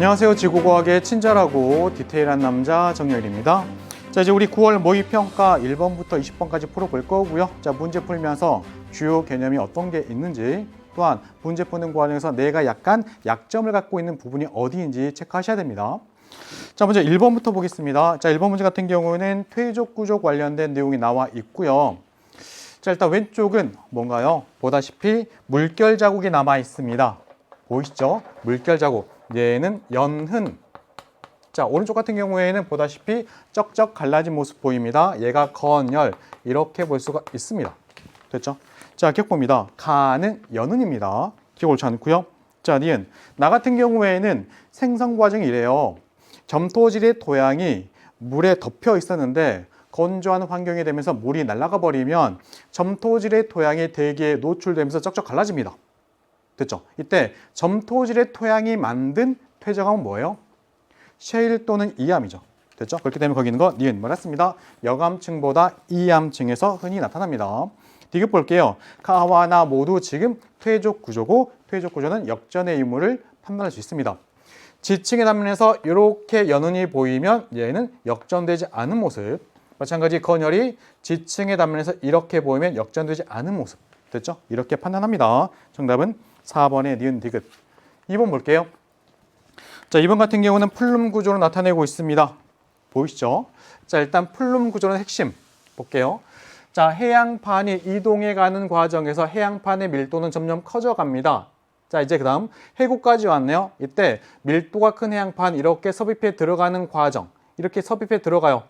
안녕하세요. 지구과학의 친절하고 디테일한 남자 정열입니다. 자, 이제 우리 9월 모의평가 1번부터 20번까지 풀어볼 거고요. 자, 문제 풀면서 주요 개념이 어떤 게 있는지, 또한 문제 푸는 과정에서 내가 약간 약점을 갖고 있는 부분이 어디인지 체크하셔야 됩니다. 자, 먼저 1번부터 보겠습니다. 자, 1번 문제 같은 경우는 퇴적 구조 관련된 내용이 나와 있고요. 자, 일단 왼쪽은 뭔가요? 보다시피 물결 자국이 남아 있습니다. 보이시죠? 물결 자국. 얘는 연흔. 자, 오른쪽 같은 경우에는 보다시피 쩍쩍 갈라진 모습 보입니다. 얘가 건열. 이렇게 볼 수가 있습니다. 됐죠? 자, 기억 봅니다. 가는 연흔입니다. 기억 옳지 않고요. 자, 니은. 나 같은 경우에는 생성 과정이 이래요. 점토질의 토양이 물에 덮여 있었는데 건조한 환경이 되면서 물이 날아가 버리면 점토질의 토양이 대기에 노출되면서 쩍쩍 갈라집니다. 됐죠? 이때 점토질의 토양이 만든 퇴적암은 뭐예요? 셰일 또는 이암이죠. 됐죠? 그렇기 때문에 거기 있는 거 니은 맞았습니다. 역암층보다 이암층에서 흔히 나타납니다. 디귿 볼게요. 가와 나 모두 지금 퇴적 구조고, 퇴적 구조는 역전의 유무를 판단할 수 있습니다. 지층의 단면에서 이렇게 연흔이 보이면 얘는 역전되지 않은 모습. 마찬가지 건열이 지층의 단면에서 이렇게 보이면 역전되지 않은 모습. 됐죠? 이렇게 판단합니다. 정답은 4번의 니은 디귿. 2번 볼게요. 자, 2번 같은 경우는 플룸 구조로 나타내고 있습니다. 보이시죠? 자, 일단 플룸 구조는 핵심 볼게요. 자, 해양판이 이동해 가는 과정에서 해양판의 밀도는 점점 커져갑니다. 자, 이제 그 다음 해구까지 왔네요. 이때 밀도가 큰 해양판 이렇게 섭입해 들어가는 과정, 이렇게 섭입해 들어가요.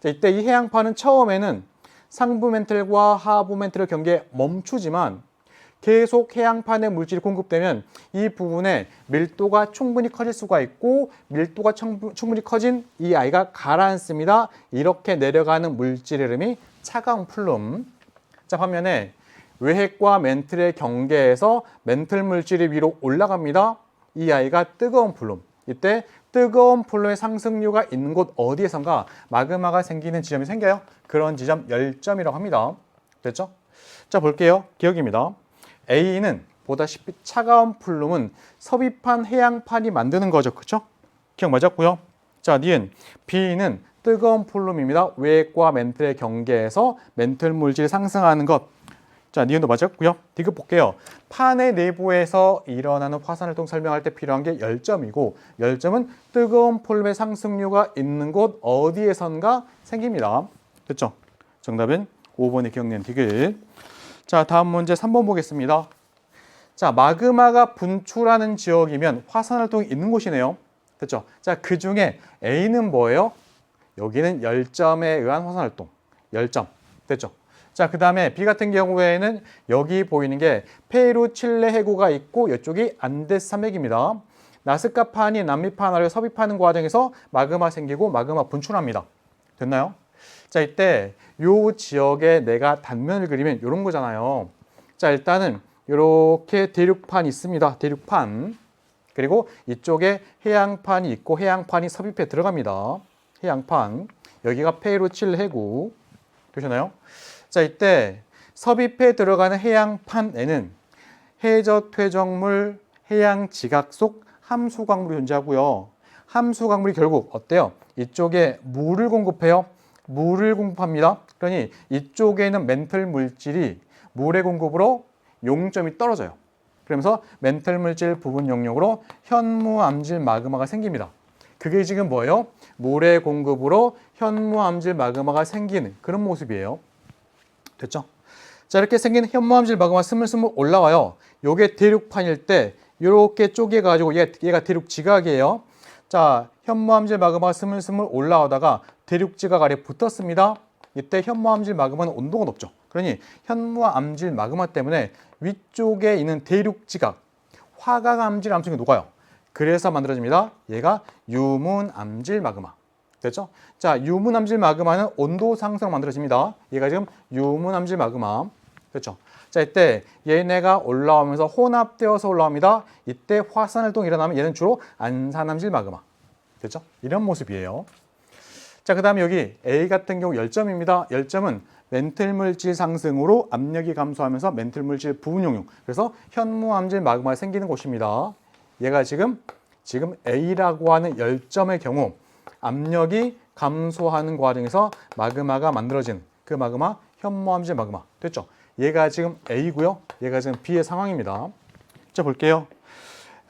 자, 이때 이 해양판은 처음에는 상부 멘틀과 하부 멘틀의 경계에 멈추지만 계속 해양판에 물질이 공급되면 이 부분에 밀도가 충분히 커질 수가 있고, 밀도가 충분히 커진 이 아이가 가라앉습니다. 이렇게 내려가는 물질의 이름이 차가운 플룸. 자, 반면에 외핵과 멘틀의 경계에서 멘틀 물질이 위로 올라갑니다. 이 아이가 뜨거운 플룸. 이때 뜨거운 플룸의 상승류가 있는 곳 어디에선가 마그마가 생기는 지점이 생겨요. 그런 지점 열점이라고 합니다. 됐죠? 자, 볼게요. 기억입니다. A는 보다시피 차가운 플룸은 섭입한 해양판이 만드는 거죠. 그렇죠? 기억 맞았고요. 자, 니은 B는 뜨거운 플룸입니다. 외핵과 멘틀의 경계에서 멘틀 물질이 상승하는 것. 자, 니은도 맞았고요. 디귿 볼게요. 판의 내부에서 일어나는 화산활동 설명할 때 필요한 게 열점이고, 열점은 뜨거운 플룸의 상승류가 있는 곳 어디에선가 생깁니다. 됐죠? 정답은 5번의 기억낸 디귿. 자, 다음 문제 3번 보겠습니다. 자, 마그마가 분출하는 지역이면 화산활동이 있는 곳이네요. 됐죠? 자, 그 중에 A는 뭐예요? 여기는 열점에 의한 화산활동. 열점. 됐죠? 자, 그 다음에 B 같은 경우에는 여기 보이는 게 페루, 칠레 해구가 있고 이쪽이 안데스 산맥입니다. 나스카판이 남미판 아래로 섭입하는 과정에서 마그마 생기고 마그마 분출합니다. 됐나요? 자, 이때 요 지역에 내가 단면을 그리면 이런 거잖아요. 자, 일단은 이렇게 대륙판 있습니다. 대륙판. 그리고 이쪽에 해양판이 있고 해양판이 섭입해 들어갑니다. 해양판. 여기가 페루, 칠레 해구. 되셨나요? 자, 이때 섭입해 들어가는 해양판에는 해저 퇴적물, 해양 지각 속 함수 광물이 존재하고요. 함수 광물이 결국 어때요? 이쪽에 물을 공급해요. 물을 공급합니다. 그러니 이쪽에는 멘틀 물질이 물의 공급으로 용점이 떨어져요. 그러면서 멘틀 물질 부분 용력으로 현무암질 마그마가 생깁니다. 그게 지금 뭐예요? 물의 공급으로 현무암질 마그마가 생기는 그런 모습이에요. 됐죠? 자, 이렇게 생긴 현무암질 마그마 스물스물 올라와요. 요게 대륙판일 때 이렇게 쪼개가지고 얘가 대륙 지각이에요. 자, 현무암질 마그마가 스물스물 올라오다가 대륙 지각 아래 붙었습니다. 이때 현무암질 마그마는 온도가 높죠. 그러니 현무암질 마그마 때문에 위쪽에 있는 대륙 지각, 화강암질 암층이 녹아요. 그래서 만들어집니다. 얘가 유문암질 마그마. 됐죠? 자, 유문암질 마그마는 온도 상승 만들어집니다. 얘가 지금 유문암질 마그마. 됐죠? 자, 이때 얘네가 올라오면서 혼합되어서 올라옵니다. 이때 화산활동이 일어나면 얘는 주로 안산암질 마그마. 됐죠? 이런 모습이에요. 자, 그 다음에 여기 A 같은 경우 열점입니다. 열점은 멘틀 물질 상승으로 압력이 감소하면서 멘틀 물질 부분 용융. 그래서 현무암질 마그마가 생기는 곳입니다. 얘가 지금 지금 A라고 하는 열점의 경우 압력이 감소하는 과정에서 마그마가 만들어진 그 마그마, 현무암질 마그마. 됐죠? 얘가 지금 A고요. 얘가 지금 B의 상황입니다. 자, 볼게요.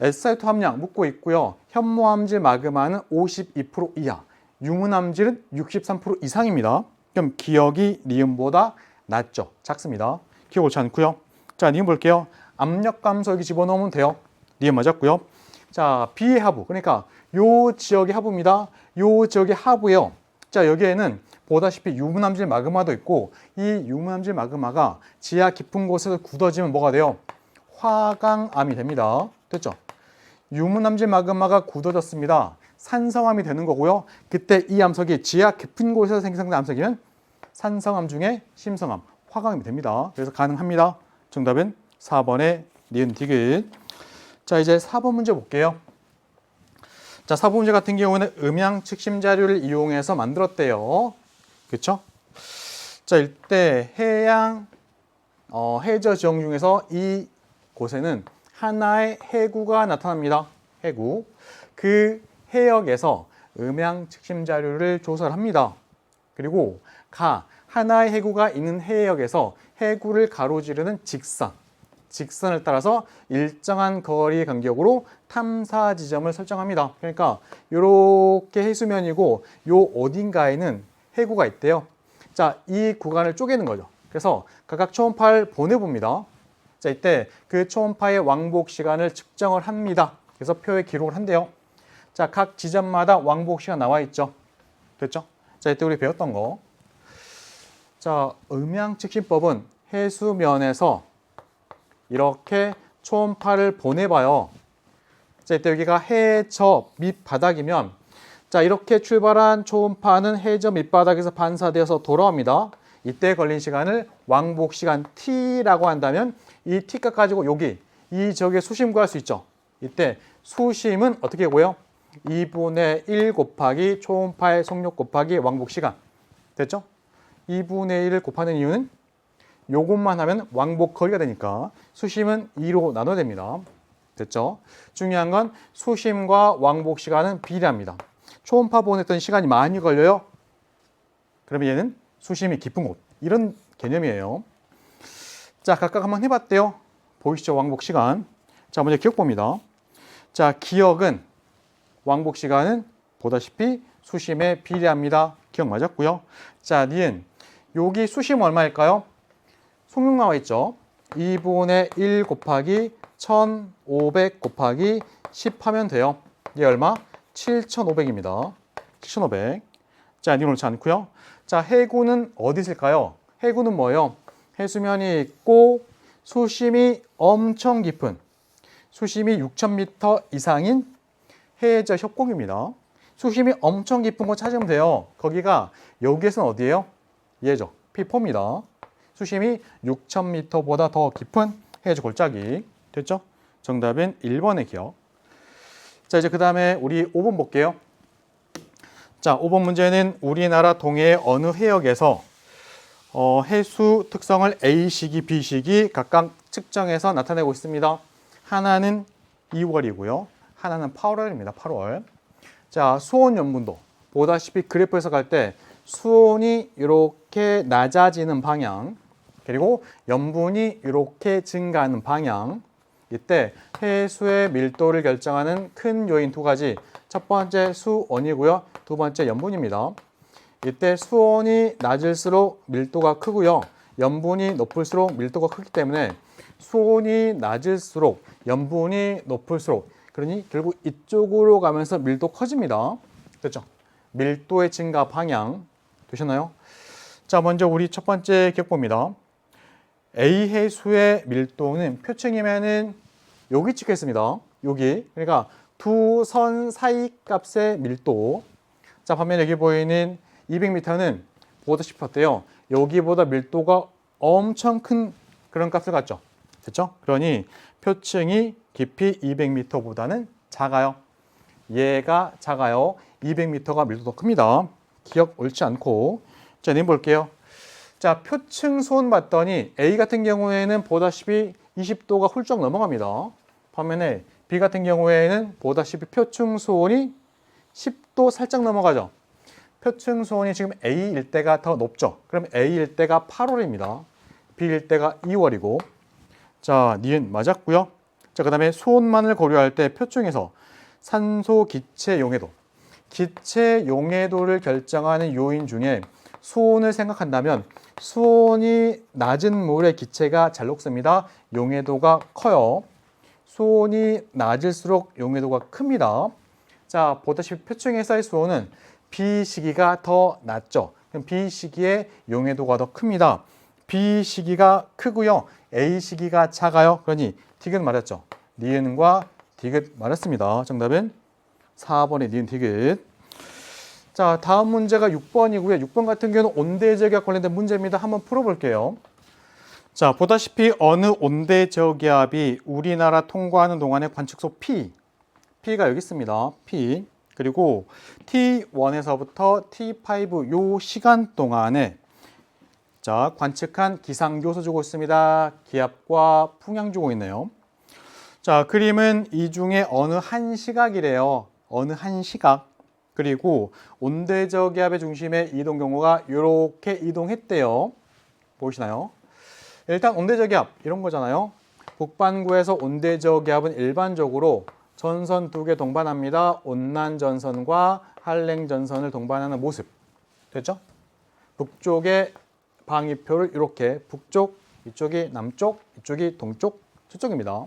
SiO2 함량 묻고 있고요. 현무암질 마그마는 52% 이하, 유문암질은 63% 이상입니다. 그럼 기억이 니은보다 낮죠? 작습니다. 기억 옳지 않고요. 자, 니은 볼게요. 압력 감소 여기 집어넣으면 돼요. 니은 맞았고요. 자, B의 하부. 그러니까 요 지역의 하부입니다. 요 지역의 하부예요. 자, 여기에는 보다시피 유문암질 마그마도 있고 이 유문암질 마그마가 지하 깊은 곳에서 굳어지면 뭐가 돼요? 화강암이 됩니다. 됐죠? 유문암질 마그마가 굳어졌습니다. 산성암이 되는 거고요. 그때 이 암석이 지하 깊은 곳에서 생성된 암석이면 산성암 중에 심성암, 화강암이 됩니다. 그래서 가능합니다. 정답은 4번의 니은 디귿. 자, 이제 4번 문제 볼게요. 자, 4번 문제 같은 경우는 음향 측심 자료를 이용해서 만들었대요. 그렇죠? 자, 이때 해양 해저 지형 중에서 이 곳에는 하나의 해구가 나타납니다. 해구. 그 해역에서 음향 측심 자료를 조사합니다. 그리고 하나의 해구가 있는 해역에서 해구를 가로지르는 직선을 따라서 일정한 거리 간격으로 탐사 지점을 설정합니다. 그러니까 이렇게 해수면이고 요 어딘가에는 해구가 있대요. 자, 이 구간을 쪼개는 거죠. 그래서 각각 초음파를 보내봅니다. 자, 이때 그 초음파의 왕복 시간을 측정을 합니다. 그래서 표에 기록을 한대요. 자, 각 지점마다 왕복 시간 나와 있죠. 됐죠? 자, 이때 우리 배웠던 거. 자, 음향 측심법은 해수면에서 이렇게 초음파를 보내봐요. 자, 이때 여기가 해저 밑바닥이면 자, 이렇게 출발한 초음파는 해저 밑바닥에서 반사되어서 돌아옵니다. 이때 걸린 시간을 왕복 시간 T라고 한다면 이 T값 가지고 여기 이 지역의 수심 구할 수 있죠. 이때 수심은 어떻게 구해요? 2분의 1 곱하기 초음파의 속력 곱하기 왕복 시간. 됐죠? 2분의 1을 곱하는 이유는 요것만 하면 왕복 거리가 되니까 수심은 2로 나눠야 됩니다. 됐죠? 중요한 건 수심과 왕복 시간은 비례합니다. 초음파 보냈던 시간이 많이 걸려요. 그러면 얘는 수심이 깊은 곳. 이런 개념이에요. 자, 각각 한번 해봤대요. 보이시죠? 왕복 시간. 자, 먼저 기억 봅니다. 자, 기억은 왕복 시간은 보다시피 수심에 비례합니다. 기억 맞았고요. 자, 니은. 여기 수심 얼마일까요? 속력 나와 있죠. 2분의 1 곱하기 1500 곱하기 10 하면 돼요. 이게 얼마? 7500입니다. 7500. 자, 니은 옳지 않고요. 자, 해구는 어디 있을까요? 해구는 뭐예요? 해수면이 있고 수심이 엄청 깊은 수심이 6000m 이상인 해저 협곡입니다. 수심이 엄청 깊은 거 찾으면 돼요. 거기가 여기에서는 어디예요? 얘죠. P4입니다. 수심이 6000m보다 더 깊은 해저 골짜기. 됐죠? 정답은 1번의 기억. 자, 이제 그 다음에 우리 5번 볼게요. 자, 5번 문제는 우리나라 동해의 어느 해역에서 해수 특성을 A시기, B시기 각각 측정해서 나타내고 있습니다. 하나는 2월이고요. 하나는 8월입니다. 8월. 자, 수온 연분도. 보다시피 그래프에서 갈 때 수온이 이렇게 낮아지는 방향, 그리고 염분이 이렇게 증가하는 방향. 이때 해수의 밀도를 결정하는 큰 요인 두 가지. 첫 번째 수온이고요. 두 번째 염분입니다. 이때 수온이 낮을수록 밀도가 크고요. 염분이 높을수록 밀도가 크기 때문에 수온이 낮을수록 염분이 높을수록, 그러니 결국 이쪽으로 가면서 밀도 커집니다. 됐죠? 밀도의 증가 방향 되셨나요? 자, 먼저 우리 첫 번째 기억 봅니다. A 해수의 밀도는 표층이면은 여기 찍혀 있습니다. 여기. 그러니까 두 선 사이 값의 밀도. 자, 반면 여기 보이는 200m는 보다시피 어때요? 여기보다 밀도가 엄청 큰 그런 값을 갖죠. 됐죠? 그러니 표층이 깊이 200m보다는 작아요. 얘가 작아요. 200m가 밀도가 더 큽니다. 기억 옳지 않고. 자, 님 볼게요. 자, 표층 수온 봤더니 A 같은 경우에는 보다시피 20도가 훌쩍 넘어갑니다. 반면에 B 같은 경우에는 보다시피 표층 수온이 10도 살짝 넘어가죠. 표층 수온이 지금 A일 때가 더 높죠. 그럼 A일 때가 8월입니다. B일 때가 2월이고. 자, 니은 맞았고요. 자, 그다음에 수온만을 고려할 때 표층에서 산소 기체 용해도. 기체 용해도를 결정하는 요인 중에 수온을 생각한다면 수온이 낮은 물의 기체가 잘 녹습니다. 용해도가 커요. 수온이 낮을수록 용해도가 큽니다. 자, 보다시피 표층에서의 수온은 B 시기가 더 낮죠. 그럼 B 시기에 용해도가 더 큽니다. B 시기가 크고요. A 시기가 작아요. 그러니 디귿 맞았죠. 니은과 디귿 맞았습니다. 정답은 4번의 니은 디귿. 자, 다음 문제가 6번이고요. 6번 같은 경우는 온대저기압 관련된 문제입니다. 한번 풀어볼게요. 자, 보다시피 어느 온대저기압이 우리나라 통과하는 동안의 관측소 P가 여기 있습니다. P. 그리고 T1에서부터 T5 요 시간 동안에 자, 관측한 기상요소 주고 있습니다. 기압과 풍향 주고 있네요. 자, 그림은 이 중에 어느 한 시각이래요. 어느 한 시각. 그리고 온대저기압의 중심의 이동 경로가 이렇게 이동했대요. 보이시나요? 일단 온대저기압 이런 거잖아요. 북반구에서 온대저기압은 일반적으로 전선 두 개 동반합니다. 온난전선과 한랭전선을 동반하는 모습. 됐죠? 북쪽에 방위표를 이렇게 북쪽, 이쪽이 남쪽, 이쪽이 동쪽, 서쪽입니다.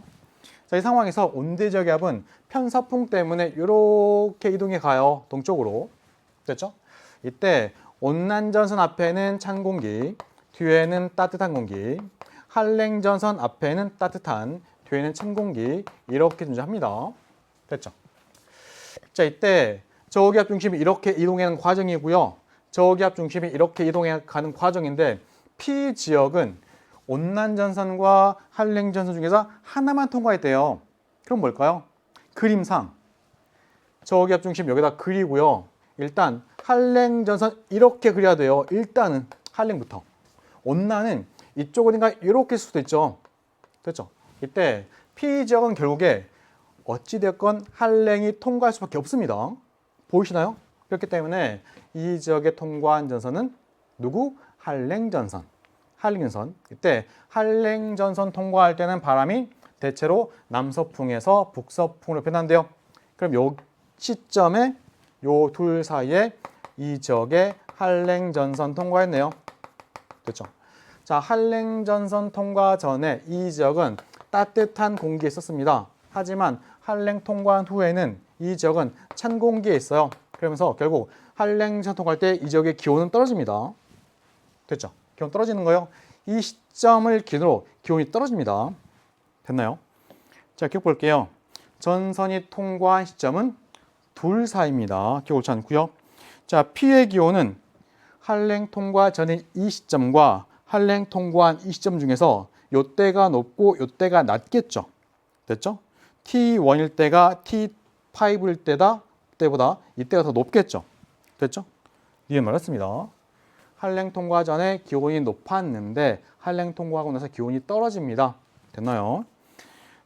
자, 이 상황에서 온대저기압은 편서풍 때문에 이렇게 이동해 가요. 동쪽으로. 됐죠? 이때 온난전선 앞에는 찬 공기, 뒤에는 따뜻한 공기, 한랭전선 앞에는 따뜻한, 뒤에는 찬 공기 이렇게 존재합니다. 됐죠? 자, 이때 저기압 중심이 이렇게 이동하는 과정이고요. 저기압 중심이 이렇게 이동해 가는 과정인데 P 지역은 온난전선과 한랭전선 중에서 하나만 통과했대요. 그럼 뭘까요? 그림상 저기압 중심 여기다 그리고요. 일단 한랭전선 이렇게 그려야 돼요. 일단은 한랭부터. 온난은 이쪽 어딘가 이렇게 쓸 수도 있죠. 됐죠? 이때 P 지역은 결국에 어찌됐건 한랭이 통과할 수밖에 없습니다. 보이시나요? 그렇기 때문에 이 지역에 통과한 전선은 누구? 한랭전선. 한랭전선. 이때 한랭전선 통과할 때는 바람이 대체로 남서풍에서 북서풍으로 변한대요. 그럼 요 시점에 요 둘 사이에 이 지역에 한랭전선 통과했네요. 됐죠? 자, 한랭전선 통과 전에 이 지역은 따뜻한 공기에 있었습니다. 하지만 한랭 통과한 후에는 이 지역은 찬 공기에 있어요. 그러면서 결국 한랭전선 통과할 때 이 지역의 기온은 떨어집니다. 됐죠? 기온 떨어지는 거예요. 이 시점을 기준으로 기온이 떨어집니다. 됐나요? 자, 기억 볼게요. 전선이 통과한 시점은 둘 사이입니다. 기억 옳지 않고요. 자, P의 기온은 한랭 통과 전인 이 시점과 한랭 통과한 이 시점 중에서 요때가 높고 요때가 낮겠죠. 됐죠? T1일 때가 T5일 때보다 이때가 더 높겠죠. 됐죠? 이해 말했습니다. 한랭 통과 전에 기온이 높았는데 한랭 통과하고 나서 기온이 떨어집니다. 됐나요?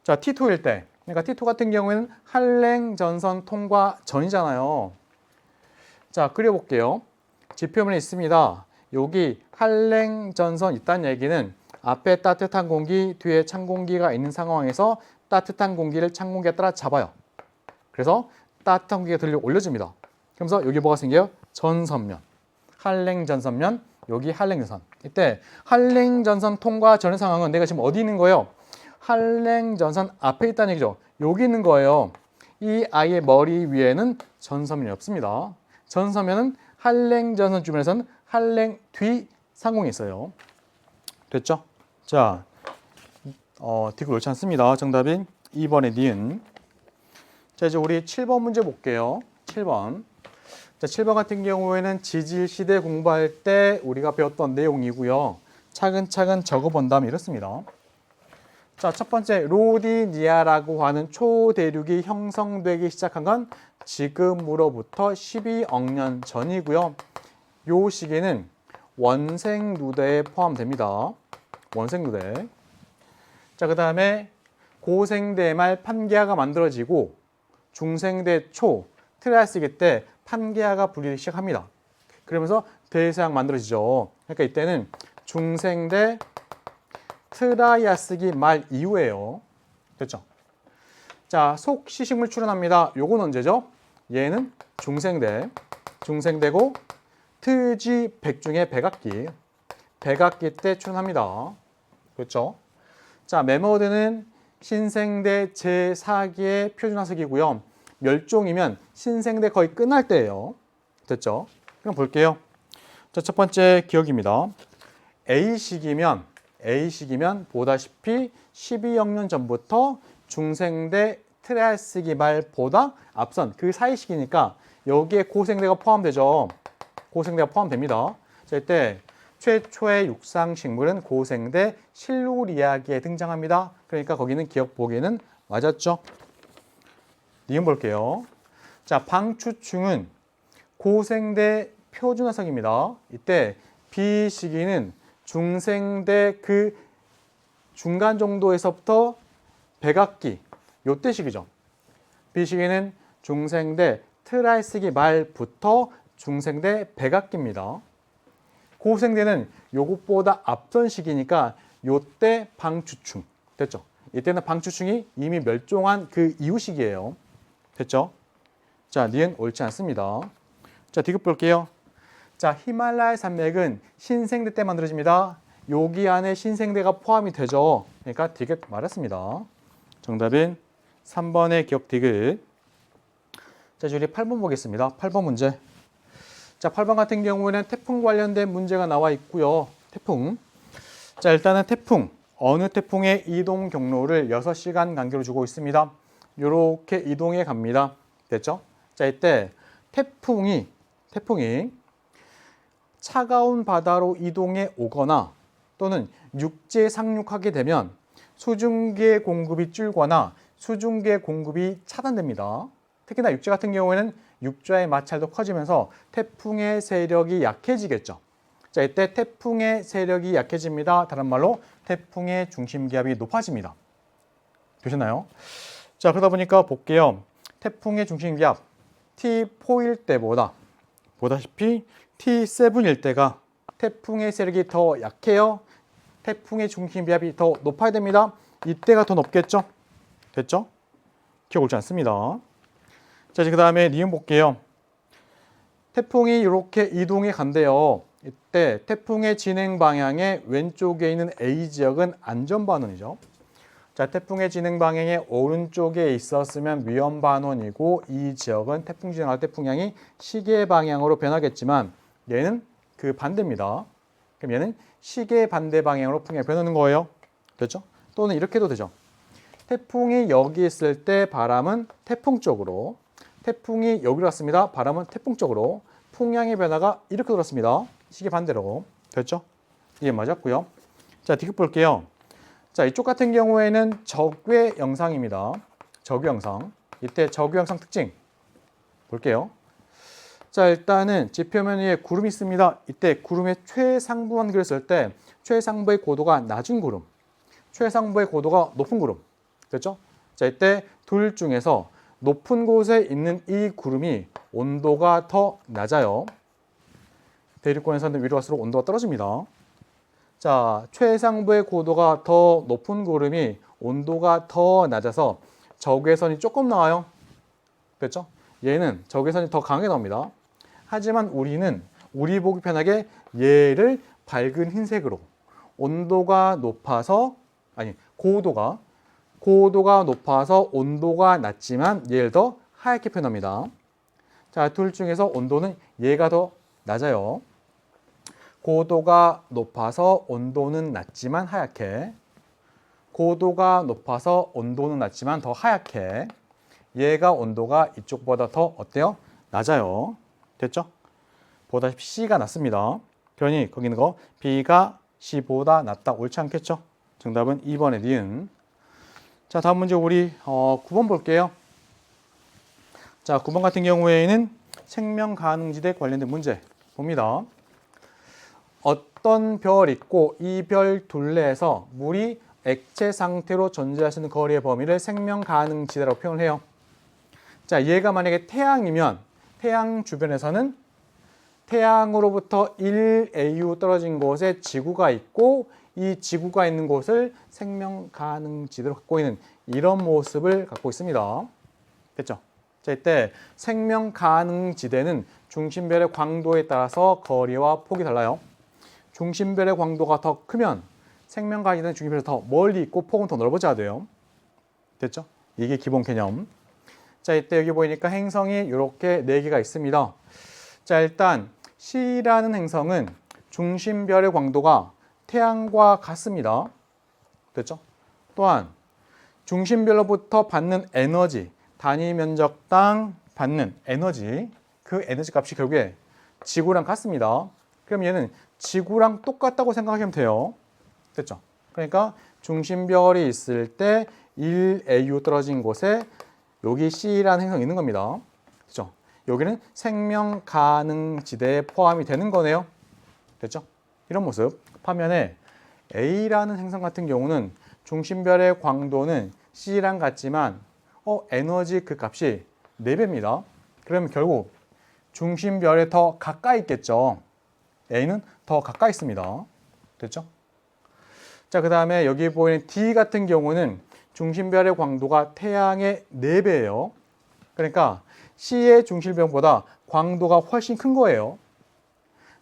자, T2일 때, 그러니까 T2 같은 경우에는 한랭 전선 통과 전이잖아요. 자, 그려볼게요. 지표면에 있습니다. 여기 한랭 전선 있다는 얘기는 앞에 따뜻한 공기, 뒤에 찬 공기가 있는 상황에서 따뜻한 공기를 찬 공기에 따라 잡아요. 그래서 따뜻한 공기가 들려 올려줍니다. 그러면서 여기 뭐가 생겨요? 전선면. 한랭 전선면, 여기 한랭 전선. 이때 한랭 전선 통과 전의 상황은 내가 지금 어디 있는 거예요? 한랭 전선 앞에 있다는 얘기죠. 여기 있는 거예요. 이 아이의 머리 위에는 전선면이 없습니다. 전선면은 한랭 전선 주변에서는 한랭 뒤 상공에 있어요. 됐죠? 자, 디귿 옳지 않습니다. 정답인 2번의 니은. 자, 이제 우리 7번 문제 볼게요. 7번. 자, 7번 같은 경우에는 지질 시대 공부할 때 우리가 배웠던 내용이고요. 차근차근 적어본 다음에 이렇습니다. 자, 첫 번째 로디니아라고 하는 초대륙이 형성되기 시작한 건 지금으로부터 12억 년 전이고요. 요 시기는 원생 누대에 포함됩니다. 원생 누대. 자, 그 다음에 고생대 말 판기하가 만들어지고 중생대 초 트라이아스기 때 판기하가 불리기 시작합니다. 그러면서 대서양 만들어지죠. 그러니까 이때는 중생대 트라이아스기 말 이후예요. 됐죠? 자, 속시식물 출현합니다. 요건 언제죠? 얘는 중생대고 트지 백중의 백악기 때 출현합니다. 그렇죠? 자, 메모드는 신생대 제4기의 표준화석이고요. 멸종이면 신생대 거의 끝날 때예요. 됐죠? 그럼 볼게요. 자, 첫 번째 기억입니다. A시기면 보다시피 12억 년 전부터 중생대 트라이아스기 말보다 앞선 그 사이 시기니까 여기에 고생대가 포함되죠. 고생대가 포함됩니다. 자, 이때 최초의 육상식물은 고생대 실루리아기에 등장합니다. 그러니까 거기는 기억 보기에는 맞았죠. 니은 볼게요. 자, 방추충은 고생대 표준화석입니다. 이때 B 시기는 중생대 그 중간 정도에서부터 백악기 요때 시기죠. B 시기는 중생대 트라이아스기 말부터 중생대 백악기입니다. 고생대는 요것보다 앞선 시기니까 요때 방추충 됐죠. 이때는 방추충이 이미 멸종한 그 이후 시기예요. 됐죠? 자, 니은 옳지 않습니다. 자, 디귿 볼게요. 자, 히말라야 산맥은 신생대 때 만들어집니다. 여기 안에 신생대가 포함이 되죠. 그러니까 디귿 맞았습니다. 정답은 3번의 기억 디귿. 자, 이제 우리 8번 보겠습니다. 8번 문제. 자, 8번 같은 경우에는 태풍 관련된 문제가 나와 있고요. 태풍. 자, 일단은 태풍. 어느 태풍의 이동 경로를 6시간 간격으로 주고 있습니다. 이렇게 이동해 갑니다. 됐죠? 자, 이때 태풍이 차가운 바다로 이동해 오거나 또는 육지에 상륙하게 되면 수증기의 공급이 줄거나 수증기의 공급이 차단됩니다. 특히나 육지 같은 경우에는 육자의 마찰도 커지면서 태풍의 세력이 약해지겠죠. 자, 이때 태풍의 세력이 약해집니다. 다른 말로 태풍의 중심기압이 높아집니다. 되셨나요? 자, 그러다 보니까 볼게요. 태풍의 중심기압 T4일 때보다 보다시피 T7일 때가 태풍의 세력이 더 약해요. 태풍의 중심기압이 더 높아야 됩니다. 이때가 더 높겠죠? 됐죠? 기억 옳지 않습니다. 자, 이제 그 다음에 니은 볼게요. 태풍이 이렇게 이동해 간대요. 이때 태풍의 진행 방향의 왼쪽에 있는 A 지역은 안전반원이죠. 자, 태풍의 진행 방향의 오른쪽에 있었으면 위험반원이고 이 지역은 태풍 진행할 때 풍향이 시계 방향으로 변하겠지만 얘는 그 반대입니다. 그럼 얘는 시계 반대 방향으로 풍향이 변하는 거예요. 됐죠? 또는 이렇게 해도 되죠. 태풍이 여기 있을 때 바람은 태풍 쪽으로, 태풍이 여기로 왔습니다. 바람은 태풍 쪽으로, 풍향의 변화가 이렇게 돌았습니다. 시계 반대로. 됐죠? 이게 맞았고요. 자, 디귿 볼게요. 자, 이쪽 같은 경우에는 적외 영상입니다. 적외 영상. 이때 적외 영상 특징 볼게요. 자, 일단은 지표면 위에 구름이 있습니다. 이때 구름의 최상부만 그렸을 때 최상부의 고도가 낮은 구름, 최상부의 고도가 높은 구름. 됐죠? 자, 이때 둘 중에서 높은 곳에 있는 이 구름이 온도가 더 낮아요. 대륙권에서는 위로 갈수록 온도가 떨어집니다. 자, 최상부의 고도가 더 높은 구름이 온도가 더 낮아서 적외선이 조금 나와요. 됐죠? 얘는 적외선이 더 강하게 나옵니다. 하지만 우리 보기 편하게 얘를 밝은 흰색으로 온도가 높아서 고도가 높아서 온도가 낮지만 얘를 더 하얗게 표현합니다. 자, 둘 중에서 온도는 얘가 더 낮아요. 고도가 높아서 온도는 낮지만 하얗게, 고도가 높아서 온도는 낮지만 더 하얗게, 얘가 온도가 이쪽보다 더 어때요? 낮아요. 됐죠? 보다시피 C가 낮습니다. 그러니 거기 있는 거 B가 C보다 낮다. 옳지 않겠죠? 정답은 2번의 니은. 자, 다음 문제 우리 9번 볼게요. 자, 9번 같은 경우에는 생명 가능지대 관련된 문제 봅니다. 어떤 별 있고 이 별 둘레에서 물이 액체 상태로 존재할 수 있는 거리의 범위를 생명 가능 지대라고 표현을 해요. 자, 얘가 만약에 태양이면 태양 주변에서는 태양으로부터 1AU 떨어진 곳에 지구가 있고 이 지구가 있는 곳을 생명 가능 지대로 갖고 있는 이런 모습을 갖고 있습니다. 됐죠? 자, 이때 생명 가능 지대는 중심별의 광도에 따라서 거리와 폭이 달라요. 중심별의 광도가 더 크면 생명 가능 지대는 중심별에서 더 멀리 있고 폭은 더 넓어져야 돼요. 됐죠? 이게 기본 개념. 자, 이때 여기 보이니까 행성이 이렇게 4개가 있습니다. 자, 일단 C라는 행성은 중심별의 광도가 태양과 같습니다. 됐죠? 또한 중심별로부터 받는 에너지, 단위 면적당 받는 에너지, 그 에너지 값이 결국에 지구랑 같습니다. 그럼 얘는 지구랑 똑같다고 생각하시면 돼요. 됐죠? 그러니까 중심별이 있을 때 1AU 떨어진 곳에 여기 C라는 행성이 있는 겁니다. 그렇죠? 여기는 생명 가능 지대에 포함이 되는 거네요. 됐죠? 이런 모습. 반면에 A라는 행성 같은 경우는 중심별의 광도는 C랑 같지만 에너지 그 값이 4배입니다. 그러면 결국 중심별에 더 가까이 있겠죠. A는 더 가까이 있습니다. 됐죠? 자, 그 다음에 여기 보이는 D 같은 경우는 중심별의 광도가 태양의 4배예요. 그러니까 C의 중심별보다 광도가 훨씬 큰 거예요.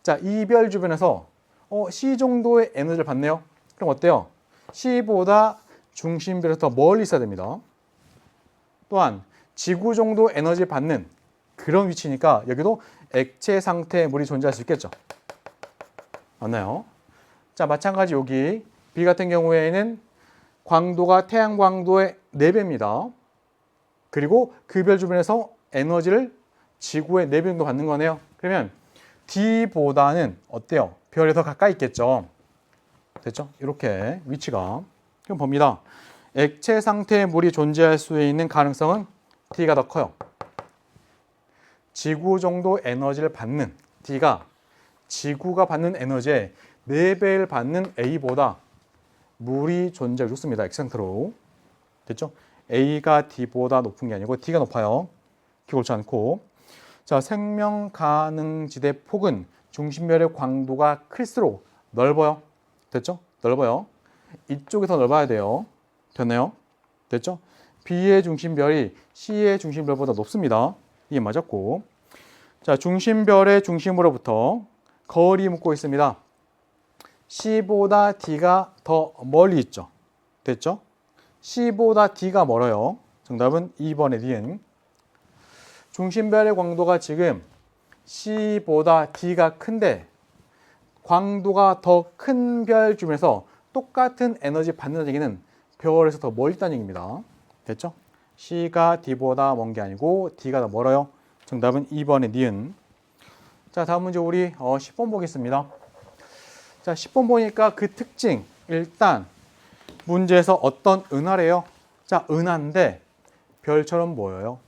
자, 이 별 주변에서 C 정도의 에너지를 받네요. 그럼 어때요? C보다 중심별에서 더 멀리 있어야 됩니다. 또한 지구 정도 에너지 받는 그런 위치니까 여기도 액체 상태의 물이 존재할 수 있겠죠. 맞나요? 자, 마찬가지 여기 B 같은 경우에는 광도가 태양 광도의 4배입니다. 그리고 그 별 주변에서 에너지를 지구의 4배 정도 받는 거네요. 그러면 D보다는 어때요? 별에 더 가까이 있겠죠. 됐죠? 이렇게 위치가. 그럼 봅니다. 액체 상태의 물이 존재할 수 있는 가능성은 D가 더 커요. 지구 정도 에너지를 받는 D가 지구가 받는 에너지의 4배를 받는 A보다 물이 존재하기 좋습니다. 액체 상태로. 됐죠? A가 D보다 높은 게 아니고 D가 높아요. 옳지 않고. 자, 생명 가능 지대 폭은 중심별의 광도가 클수록 넓어요. 됐죠? 넓어요. 이쪽이 더 넓어야 돼요. 됐나요? 됐죠? B의 중심별이 C의 중심별보다 높습니다. 이게 맞았고. 자, 중심별의 중심으로부터 거리 묻고 있습니다. C보다 D가 더 멀리 있죠. 됐죠? C보다 D가 멀어요. 정답은 2번의 D는. 중심별의 광도가 지금 C보다 D가 큰데 광도가 더 큰 별 주변에서 똑같은 에너지 받는 얘기는 별에서 더 멀리 있다는 얘기입니다. 됐죠? C가 D보다 먼 게 아니고 D가 더 멀어요. 정답은 2번의 니은. 자, 다음 문제 우리 10번 보겠습니다. 자, 10번 보니까 그 특징. 일단 문제에서 어떤 은하래요. 자, 은하인데 별처럼 보여요.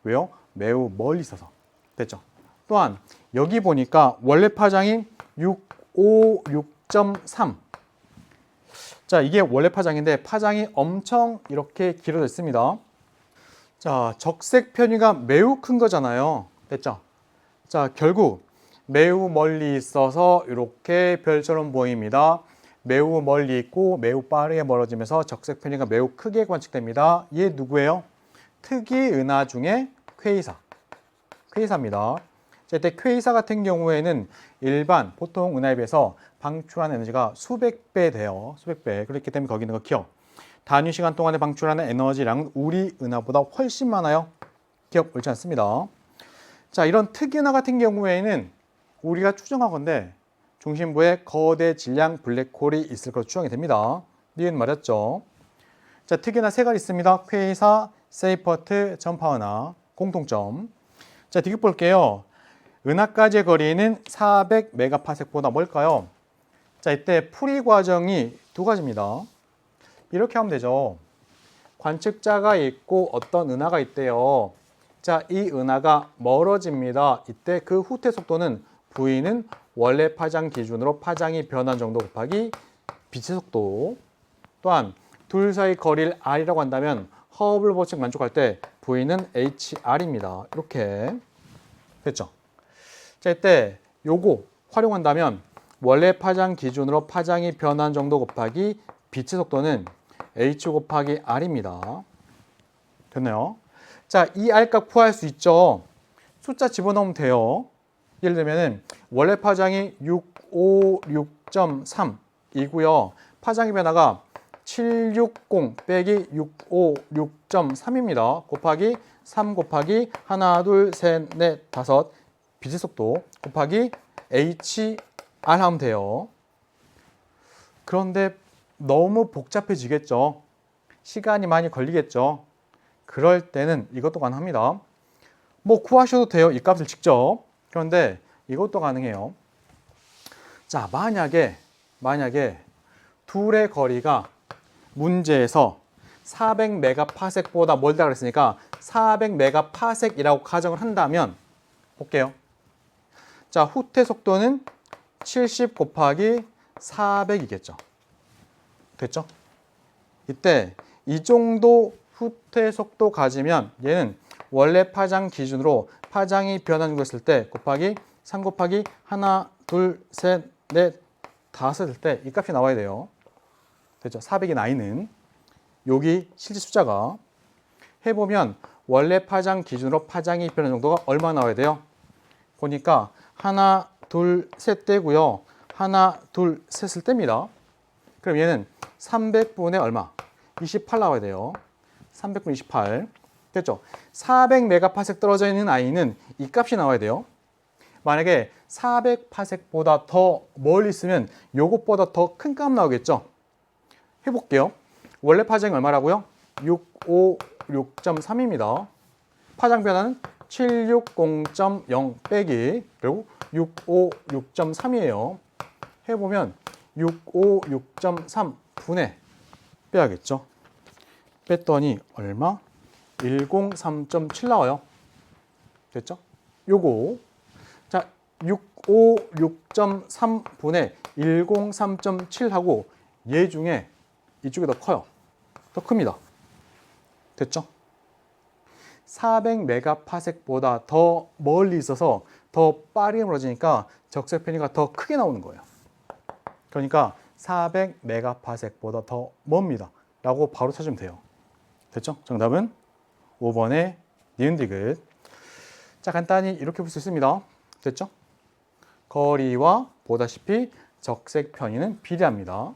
왜요? 매우 멀리 있어서. 됐죠? 또한 여기 보니까 원래 파장이 656.3. 자, 이게 원래 파장인데 파장이 엄청 이렇게 길어져 있습니다. 자, 적색 편이가 매우 큰 거잖아요. 됐죠? 자, 결국 매우 멀리 있어서 이렇게 별처럼 보입니다. 매우 멀리 있고 매우 빠르게 멀어지면서 적색 편이가 매우 크게 관측됩니다. 얘 누구예요? 특이 은하 중에 퀘이사. 퀘이사입니다. 자, 이때 퀘이사 같은 경우에는 일반 보통 은하에 비해서 방출하는 에너지가 수백 배 돼요. 수백 배. 그렇기 때문에 거기 있는 거 기억. 단위 시간 동안에 방출하는 에너지량은 우리 은하보다 훨씬 많아요. 기억 옳지 않습니다. 자, 이런 특이 은하 같은 경우에는 우리가 추정하건대 중심부에 거대 질량 블랙홀이 있을 것으로 추정이 됩니다. 니은 맞았죠? 자, 특이 은하 3가지 있습니다. 퀘이사, 세이퍼트, 전파은하. 공통점. 자, 뒤집 볼게요. 은하까지의 거리는 400메가파섹보다 뭘까요? 자, 이때 풀이 과정이 2가지입니다. 이렇게 하면 되죠. 관측자가 있고 어떤 은하가 있대요. 자, 이 은하가 멀어집니다. 이때 그 후퇴 속도는 V는 원래 파장 기준으로 파장이 변한 정도 곱하기 빛의 속도. 또한 둘 사이 거리를 R이라고 한다면 허블 법칙 만족할 때 V는 HR입니다. 이렇게 됐죠? 자, 이때 요거 활용한다면 원래 파장 기준으로 파장이 변한 정도 곱하기 빛의 속도는 H 곱하기 R입니다. 됐나요? 자, 이 R값 구할 수 있죠? 숫자 집어넣으면 돼요. 예를 들면 원래 파장이 656.3이고요. 파장의 변화가 760 빼기 656.3입니다. 곱하기 3 곱하기 하나, 둘, 셋, 넷, 다섯 빛의 속도 곱하기 HR 하면 돼요. 그런데 너무 복잡해지겠죠. 시간이 많이 걸리겠죠. 그럴 때는 이것도 가능합니다. 뭐 구하셔도 돼요. 이 값을 직접. 그런데 이것도 가능해요. 자, 만약에 둘의 거리가 문제에서 400메가파섹보다 멀다 그랬으니까 400메가파섹이라고 가정을 한다면 볼게요. 자, 후퇴 속도는 70 곱하기 400이겠죠. 됐죠? 이때 이 정도 후퇴 속도 가지면 얘는 원래 파장 기준으로 파장이 변한 정도 했을 때 곱하기 3 곱하기 하나, 둘, 셋, 넷, 다섯 했을 때 이 값이 나와야 돼요. 됐죠? 400이 나이는 여기 실제 숫자가 해보면 원래 파장 기준으로 파장이 변한 정도가 얼마 나와야 돼요? 보니까 하나, 둘, 셋 떼고요. 하나, 둘, 셋을 뗍니다. 그럼 얘는 300분의 얼마? 28 나와야 돼요. 300분 28. 됐죠? 400메가파섹 떨어져 있는 아이는 이 값이 나와야 돼요. 만약에 400파섹보다 더 멀리 있으면 요것보다 더 큰 값 나오겠죠? 해볼게요. 원래 파장이 얼마라고요? 656.3입니다. 파장 변화는 760.0 빼기 그리고 656.3이에요. 해보면 656.3 분의 빼야겠죠. 뺐더니 얼마? 103.7 나와요. 됐죠? 요거 자 656.3 분의 103.7하고 얘 중에 이쪽이 더 커요. 더 큽니다. 됐죠? 400메가파섹보다 더 멀리 있어서 더 빠르게 멀어지니까 적색 편의가 더 크게 나오는 거예요. 그러니까 400메가파섹보다 더 멉니다. 라고 바로 찾으면 돼요. 됐죠? 정답은 5번의 니은디귿. 자, 간단히 이렇게 볼 수 있습니다. 됐죠? 거리와 보다시피 적색 편의는 비례합니다.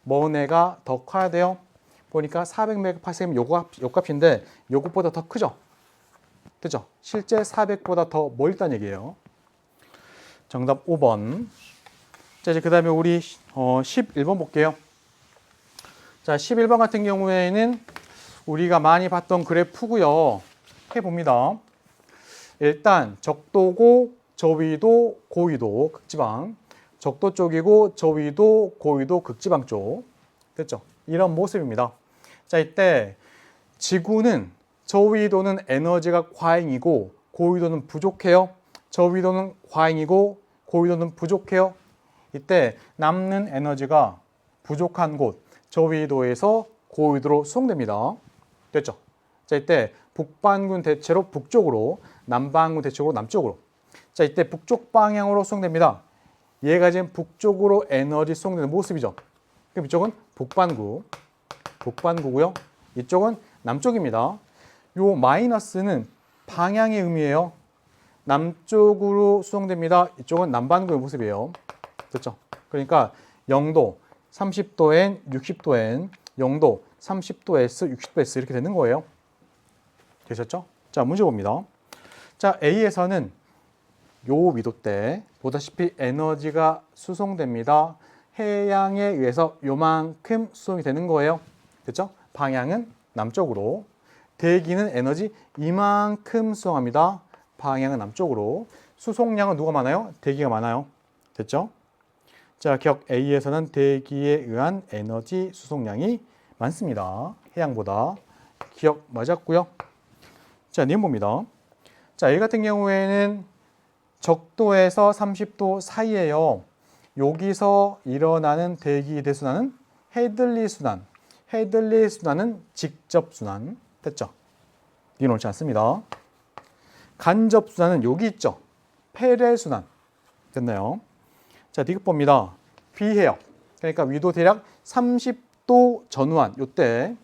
먼 애가 더 커야 돼요. 보니까 400메가파섹이면 요 값인데 요것보다 더 크죠? 됐죠? 실제 400보다 더 멀리 있다는 얘기예요. 정답 5번. 자, 이제 그 다음에 우리 11번 볼게요. 자, 11번 같은 경우에는 우리가 많이 봤던 그래프고요. 해봅니다. 일단 적도고 저위도 고위도 극지방, 적도 쪽이고 저위도 고위도 극지방 쪽. 됐죠? 이런 모습입니다. 자, 이때 지구는 저위도는 에너지가 과잉이고 고위도는 부족해요. 저위도는 과잉이고 고위도는 부족해요. 이때 남는 에너지가 부족한 곳 저위도에서 고위도로 수송됩니다. 됐죠? 자, 이때 북반군 대체로 북쪽으로, 남반군 대체로 남쪽으로. 자, 이때 북쪽 방향으로 수송됩니다. 얘가 지금 북쪽으로 에너지 수송되는 모습이죠. 그럼 이쪽은 북반구고요. 이쪽은 남쪽입니다. 요 마이너스는 방향의 의미예요. 남쪽으로 수송됩니다. 이쪽은 남반구의 모습이에요. 됐죠? 그러니까 0도, 30도 N, 60도 N, 0도, 30도 S, 60도 S 이렇게 되는 거예요. 되셨죠? 자, 문제 봅니다. 자, A에서는 요 위도 때 보다시피 에너지가 수송됩니다. 해양에 의해서 요만큼 수송이 되는 거예요. 됐죠? 방향은 남쪽으로. 대기는 에너지 이만큼 수송합니다. 방향은 남쪽으로. 수송량은 누가 많아요? 대기가 많아요. 됐죠? 자, 격 A에서는 대기에 의한 에너지 수송량이 많습니다. 해양보다. 기억 맞았고요. 자, 니은 봅니다. 자, A 같은 경우에는 적도에서 30도 사이에요. 여기서 일어나는 대기 대순환은 헤들리 순환, 헤들리 순환은 직접 순환. 됐죠? 이건 옳지 않습니다. 간접 순환은 여기 있죠? 페레 순환. 됐나요? 자, 디귿 봅니다. 비해역. 그러니까 위도 대략 30도 전후한 요때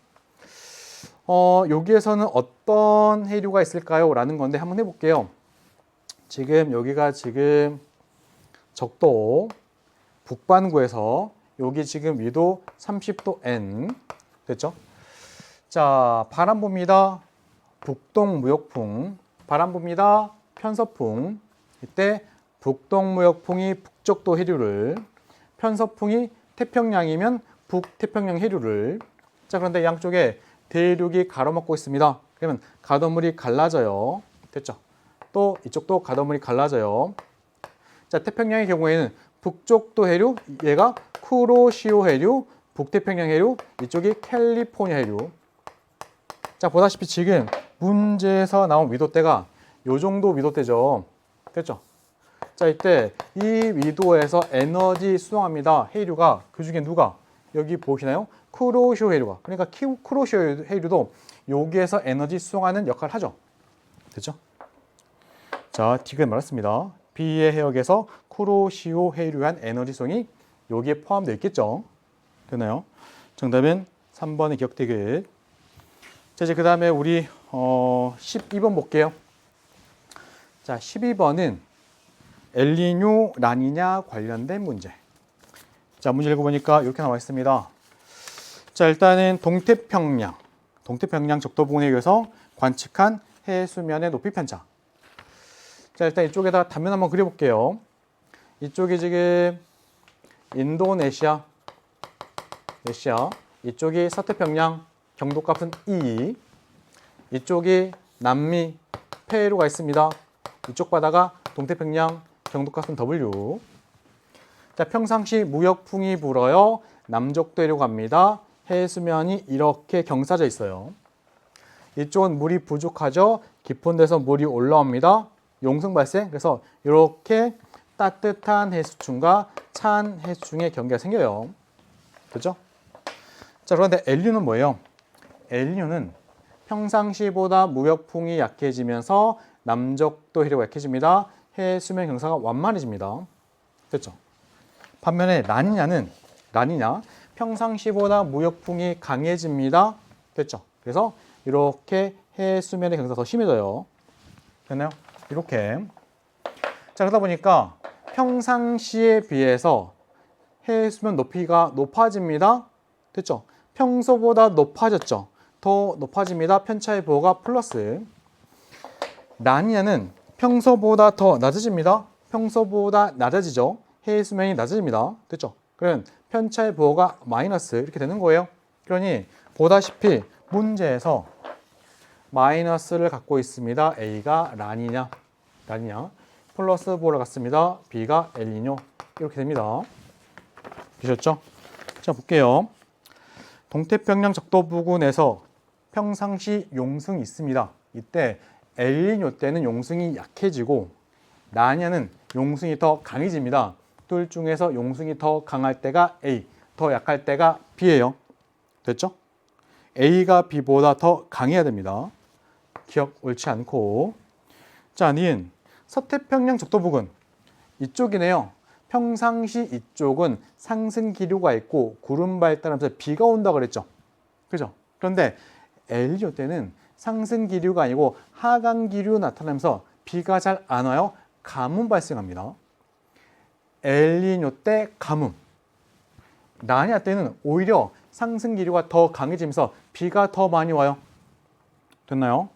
여기에서는 어떤 해류가 있을까요? 라는 건데 한번 해볼게요. 지금 여기가 지금 적도 북반구에서 여기 지금 위도 30도 N 됐죠? 자, 바람 봅니다. 북동무역풍. 바람 봅니다. 편서풍. 이때 북동무역풍이 북적도 해류를, 편서풍이 태평양이면 북태평양 해류를. 자, 그런데 양쪽에 대륙이 가로막고 있습니다. 그러면 가둬물이 갈라져요. 됐죠? 또 이쪽도 가둬물이 갈라져요. 자, 태평양의 경우에는 북쪽도 해류, 얘가 쿠로시오 해류, 북태평양 해류, 이쪽이 캘리포니아 해류. 자, 보다시피 지금 문제에서 나온 위도대가 요 정도 위도대죠. 됐죠? 자, 이때 이 위도에서 에너지 수송합니다. 해류가 그 중에 누가? 여기 보시나요? 쿠로시오 해류가. 그러니까 쿠로시오 해류도 여기에서 에너지 수송하는 역할을 하죠. 됐죠? 자, 디귿 말했습니다. B의 해역에서 쿠로시오 해류한 에너지 수송이 여기에 포함되어 있겠죠. 되나요? 정답은 3번의 기억 디귿. 자, 이제 그 다음에 우리 12번 볼게요. 자, 12번은 엘니뇨, 라니냐 관련된 문제. 자, 문제 읽어보니까 이렇게 나와 있습니다. 자, 일단은 동태평양 적도 부근에 의해서 관측한 해수면의 높이 편차. 자, 일단 이쪽에다 단면 한번 그려볼게요. 이쪽이 지금 인도네시아, 이쪽이 서태평양, 경도값은 E, 이쪽이 남미, 페루가 있습니다. 이쪽 바다가 동태평양, 경도값은 W. 자, 평상시 무역풍이 불어요. 남적도로 갑니다. 해수면이 이렇게 경사져 있어요. 이쪽은 물이 부족하죠. 깊은 데서 물이 올라옵니다. 용승 발생. 그래서 이렇게 따뜻한 해수층과 찬 해수층의 경계가 생겨요. 그렇죠? 자, 그런데 엘니뇨는 뭐예요? 엘니뇨는 평상시보다 무역풍이 약해지면서 남적도 해류가 약해집니다. 해수면 경사가 완만해집니다. 됐죠? 반면에 라니냐 평상시보다 무역풍이 강해집니다. 됐죠? 그래서 이렇게 해수면의 경사가 더 심해져요. 됐나요? 이렇게. 자, 그러다 보니까 평상시에 비해서 해수면 높이가 높아집니다. 됐죠? 평소보다 높아졌죠? 더 높아집니다. 편차의 부호가 플러스. 라니냐는 평소보다 더 낮아집니다. 평소보다 낮아지죠. 해수면이 낮아집니다. 됐죠? 그러면 편차의 부호가 마이너스 이렇게 되는 거예요. 그러니 보다시피 문제에서 마이너스를 갖고 있습니다. A가 라니냐, 플러스 부호를 갖습니다. B가 엘니뇨 이렇게 됩니다. 보셨죠? 자, 볼게요. 동태평양 적도 부근에서 평상시 용승이 있습니다. 이때 엘니뇨 때는 용승이 약해지고 라니냐는 용승이 더 강해집니다. 둘 중에서 용승이 더 강할 때가 A, 더 약할 때가 B예요. 됐죠? A가 B보다 더 강해야 됩니다. 기억 옳지 않고. 자, 니은 서태평양 적도 부근 이쪽이네요. 평상시 이쪽은 상승 기류가 있고 구름 발달하면서 비가 온다 그랬죠. 그죠? 그런데 엘니뇨 때는 상승 기류가 아니고 하강 기류 나타나면서 비가 잘 안 와요. 가뭄 발생합니다. 엘니뇨 때 가뭄. 라니냐 때는 오히려 상승 기류가 더 강해지면서 비가 더 많이 와요. 됐나요?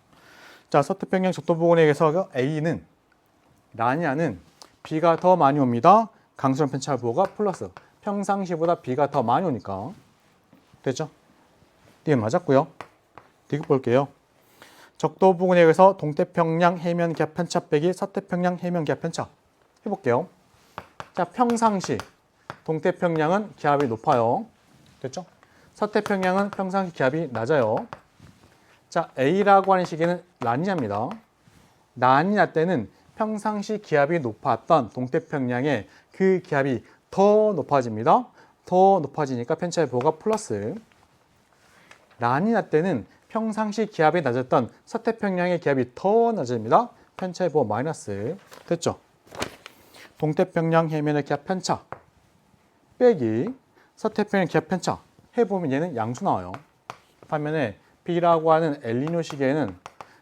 자, 서태평양 적도 부근에 의해서 A는 라니냐는 비가 더 많이 옵니다. 강수량 편차 부호가 플러스. 평상시보다 비가 더 많이 오니까. 됐죠? D 맞았고요. 디귿 볼게요. 적도 부근에 의해서 동태평양 해면 기압 편차 빼기 서태평양 해면 기압 편차 해볼게요. 자, 평상시 동태평양은 기압이 높아요. 됐죠? 서태평양은 평상시 기압이 낮아요. 자, A라고 하는 시기는 라니냐입니다. 라니냐 때는 평상시 기압이 높았던 동태평양에 그 기압이 더 높아집니다. 더 높아지니까 편차의 부호가 플러스. 라니나 때는 평상시 기압이 낮았던 서태평양의 기압이 더 낮아집니다. 편차의 부호 마이너스. 됐죠? 동태평양 해면의 기압 편차 빼기 서태평양 기압 편차 해보면 얘는 양수 나와요. 반면에 B라고 하는 엘니뇨 시기에는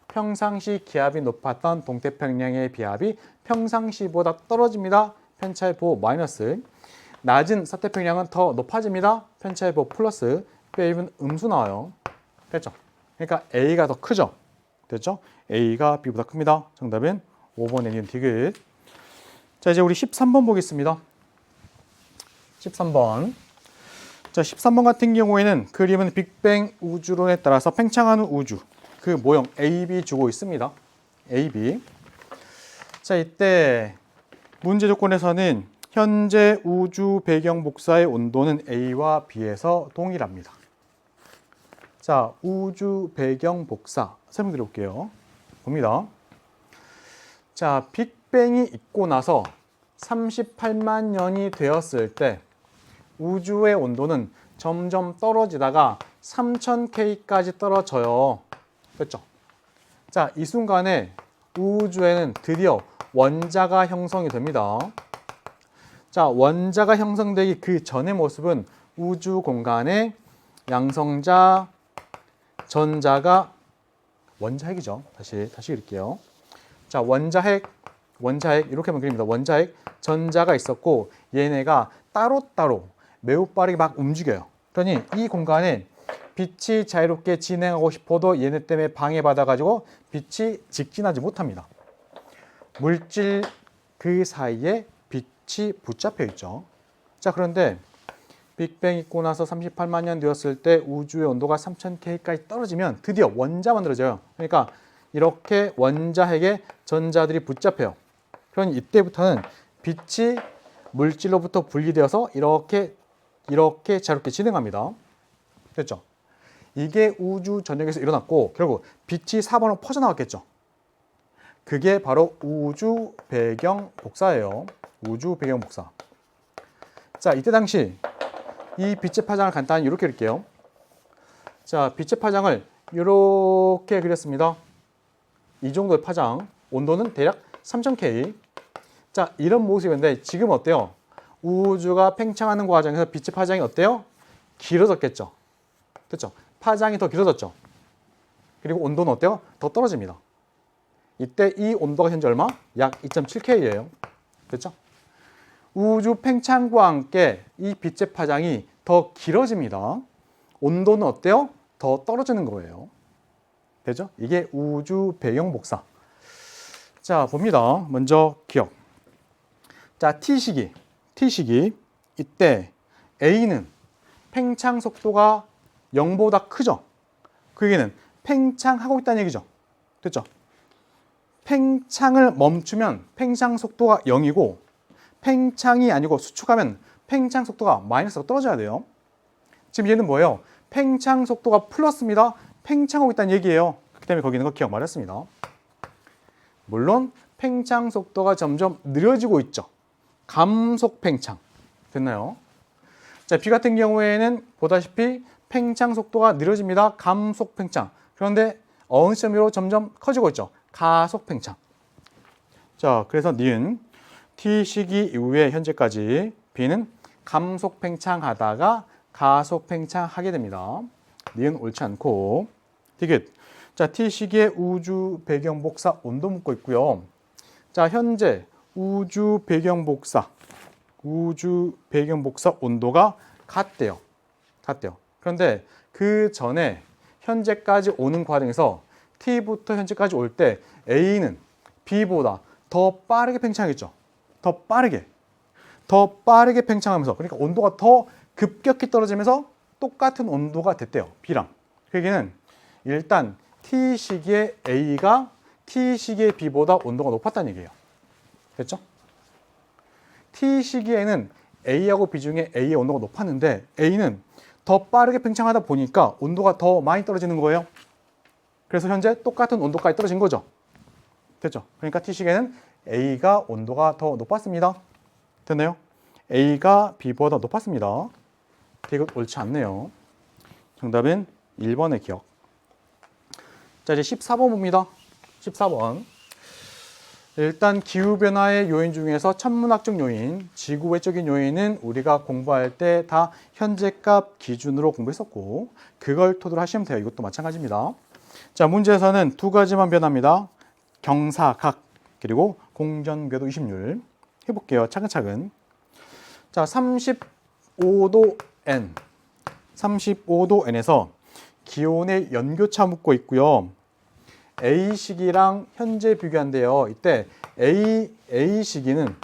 평상시 기압이 높았던 동태평양의 기압이 평상시보다 떨어집니다. 편차의 부호 마이너스. 낮은 서태평양은 더 높아집니다. 편차의 부호 플러스. 빼면 음수 나와요. 됐죠? 그러니까 A가 더 크죠? 됐죠? A가 B보다 큽니다. 정답은 5번 N인 디귿. 자, 이제 우리 13번 보겠습니다. 13번. 자, 13번 같은 경우에는 그림은 빅뱅 우주론에 따라서 팽창하는 우주 그 모형 AB 주고 있습니다. AB. 자, 이때 문제 조건에서는 현재 우주 배경 복사의 온도는 A와 B에서 동일합니다. 자, 우주 배경 복사 설명드려 볼게요. 봅니다. 자, 빅뱅이 있고 나서 38만 년이 되었을 때 우주의 온도는 점점 떨어지다가 3000K까지 떨어져요. 됐죠? 자, 이 순간에 우주에는 드디어 원자가 형성이 됩니다. 자, 원자가 형성되기 그 전의 모습은 우주 공간에 양성자, 전자가 원자핵이죠. 다시 그릴게요. 자, 원자핵 이렇게 하면 그립니다. 원자핵, 전자가 있었고 얘네가 따로따로 매우 빠르게 막 움직여요. 그러니 이 공간에 빛이 자유롭게 진행하고 싶어도 얘네 때문에 방해받아가지고 빛이 직진하지 못합니다. 물질 그 사이에 빛이 붙잡혀 있죠. 자, 그런데 빅뱅 있고 나서 38만 년 되었을 때 우주의 온도가 3000K까지 떨어지면 드디어 원자 만들어져요. 그러니까 이렇게 원자핵에 전자들이 붙잡혀요. 그러니 이때부터는 빛이 물질로부터 분리되어서 이렇게 자유롭게 진행합니다. 됐죠? 이게 우주 전역에서 일어났고 결국 빛이 4번으로 퍼져나왔겠죠. 그게 바로 우주 배경 복사예요. 우주 배경 복사. 자, 이때 당시 이 빛의 파장을 간단히 이렇게 그릴게요. 자, 빛의 파장을 이렇게 그렸습니다. 이 정도의 파장, 온도는 대략 3000K. 자, 이런 모습인데 지금 어때요? 우주가 팽창하는 과정에서 빛의 파장이 어때요? 길어졌겠죠. 됐죠? 파장이 더 길어졌죠. 그리고 온도는 어때요? 더 떨어집니다. 이때 이 온도가 현재 얼마? 약 2.7K예요. 됐죠? 우주 팽창과 함께 이 빛의 파장이 더 길어집니다. 온도는 어때요? 더 떨어지는 거예요. 되죠? 이게 우주 배경 복사. 자, 봅니다. 먼저 기억. 자, T시기. 이때 A는 팽창 속도가 0보다 크죠? 그 얘기는 팽창하고 있다는 얘기죠. 됐죠? 팽창을 멈추면 팽창 속도가 0이고 팽창이 아니고 수축하면 팽창 속도가 마이너스로 떨어져야 돼요. 지금 얘는 뭐예요? 팽창 속도가 플러스입니다. 팽창하고 있다는 얘기예요. 그렇기 때문에 거기 있는 거 기억 말했습니다. 물론 팽창 속도가 점점 느려지고 있죠. 감속 팽창. 됐나요? 자, B 같은 경우에는 보다시피 팽창 속도가 느려집니다. 감속 팽창. 그런데 어느 시점으로 점점 커지고 있죠. 가속 팽창. 자, 그래서 니은 T 시기 이후에 현재까지 B는 감속 팽창하다가 가속 팽창하게 됩니다. 니은 옳지 않고 디귿. 자, T 시기의 우주 배경 복사 온도 묻고 있고요. 자, 현재 우주 배경 복사 온도가 같대요. 그런데 그 전에 현재까지 오는 과정에서 T부터 현재까지 올 때 A는 B보다 더 빠르게 팽창하겠죠. 더 빠르게 팽창하면서 그러니까 온도가 더 급격히 떨어지면서 똑같은 온도가 됐대요. B랑. 그 얘기는 일단 T 시기의 A가 T 시기의 B보다 온도가 높았다는 얘기예요. 됐죠? T 시기에는 A하고 B 중에 A의 온도가 높았는데 A는 더 빠르게 팽창하다 보니까 온도가 더 많이 떨어지는 거예요. 그래서 현재 똑같은 온도까지 떨어진 거죠. 됐죠? 그러니까 T 시기에는 A가 온도가 더 높았습니다. 됐나요? A가 B보다 높았습니다. 이거 옳지 않네요. 정답은 1번의 기억. 자, 이제 14번 봅니다. 14번. 일단 기후변화의 요인 중에서 천문학적 요인, 지구 외적인 요인은 우리가 공부할 때 다 현재값 기준으로 공부했었고 그걸 토대로 하시면 돼요. 이것도 마찬가지입니다. 자, 문제에서는 두 가지만 변합니다. 경사각 그리고 공전궤도 이심률 해볼게요. 차근차근. 자, 35도 N, 35도 N에서 기온의 연교차 묻고 있고요. A 시기랑 현재 비교한대요. 이때 A 시기는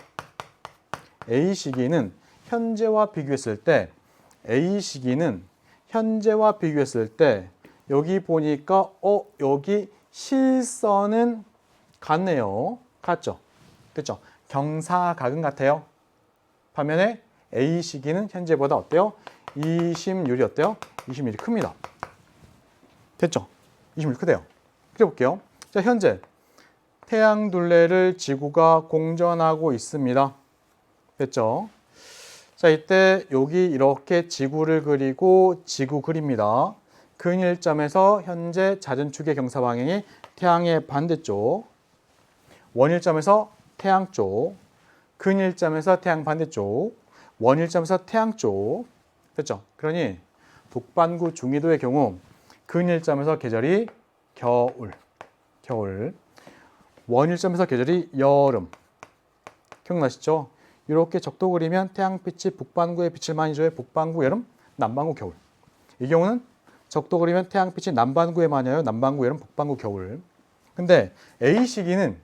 현재와 비교했을 때 여기 보니까 여기 실선은 같네요. 같죠? 그렇죠? 경사각은 같아요. 반면에 A 시기는 현재보다 어때요? 이심률이 어때요? 이심률이 큽니다. 됐죠? 이심률이 크대요. 그려볼게요. 자, 현재 태양 둘레를 지구가 공전하고 있습니다. 됐죠? 자, 이때 여기 이렇게 지구를 그리고 지구 그립니다. 근일점에서 현재 자전축의 경사 방향이 태양의 반대쪽, 원일점에서 태양 쪽, 근일점에서 태양 반대쪽, 원일점에서 태양 쪽. 됐죠? 그러니 북반구 중위도의 경우 근일점에서 계절이 겨울, 원일점에서 계절이 여름. 기억나시죠? 이렇게 적도 그리면 태양빛이 북반구에 빛을 많이 줘요. 북반구 여름, 남반구 겨울. 이 경우는 적도 그리면 태양빛이 남반구에 많이 와요. 남반구 여름, 북반구 겨울. 근데 A 시기는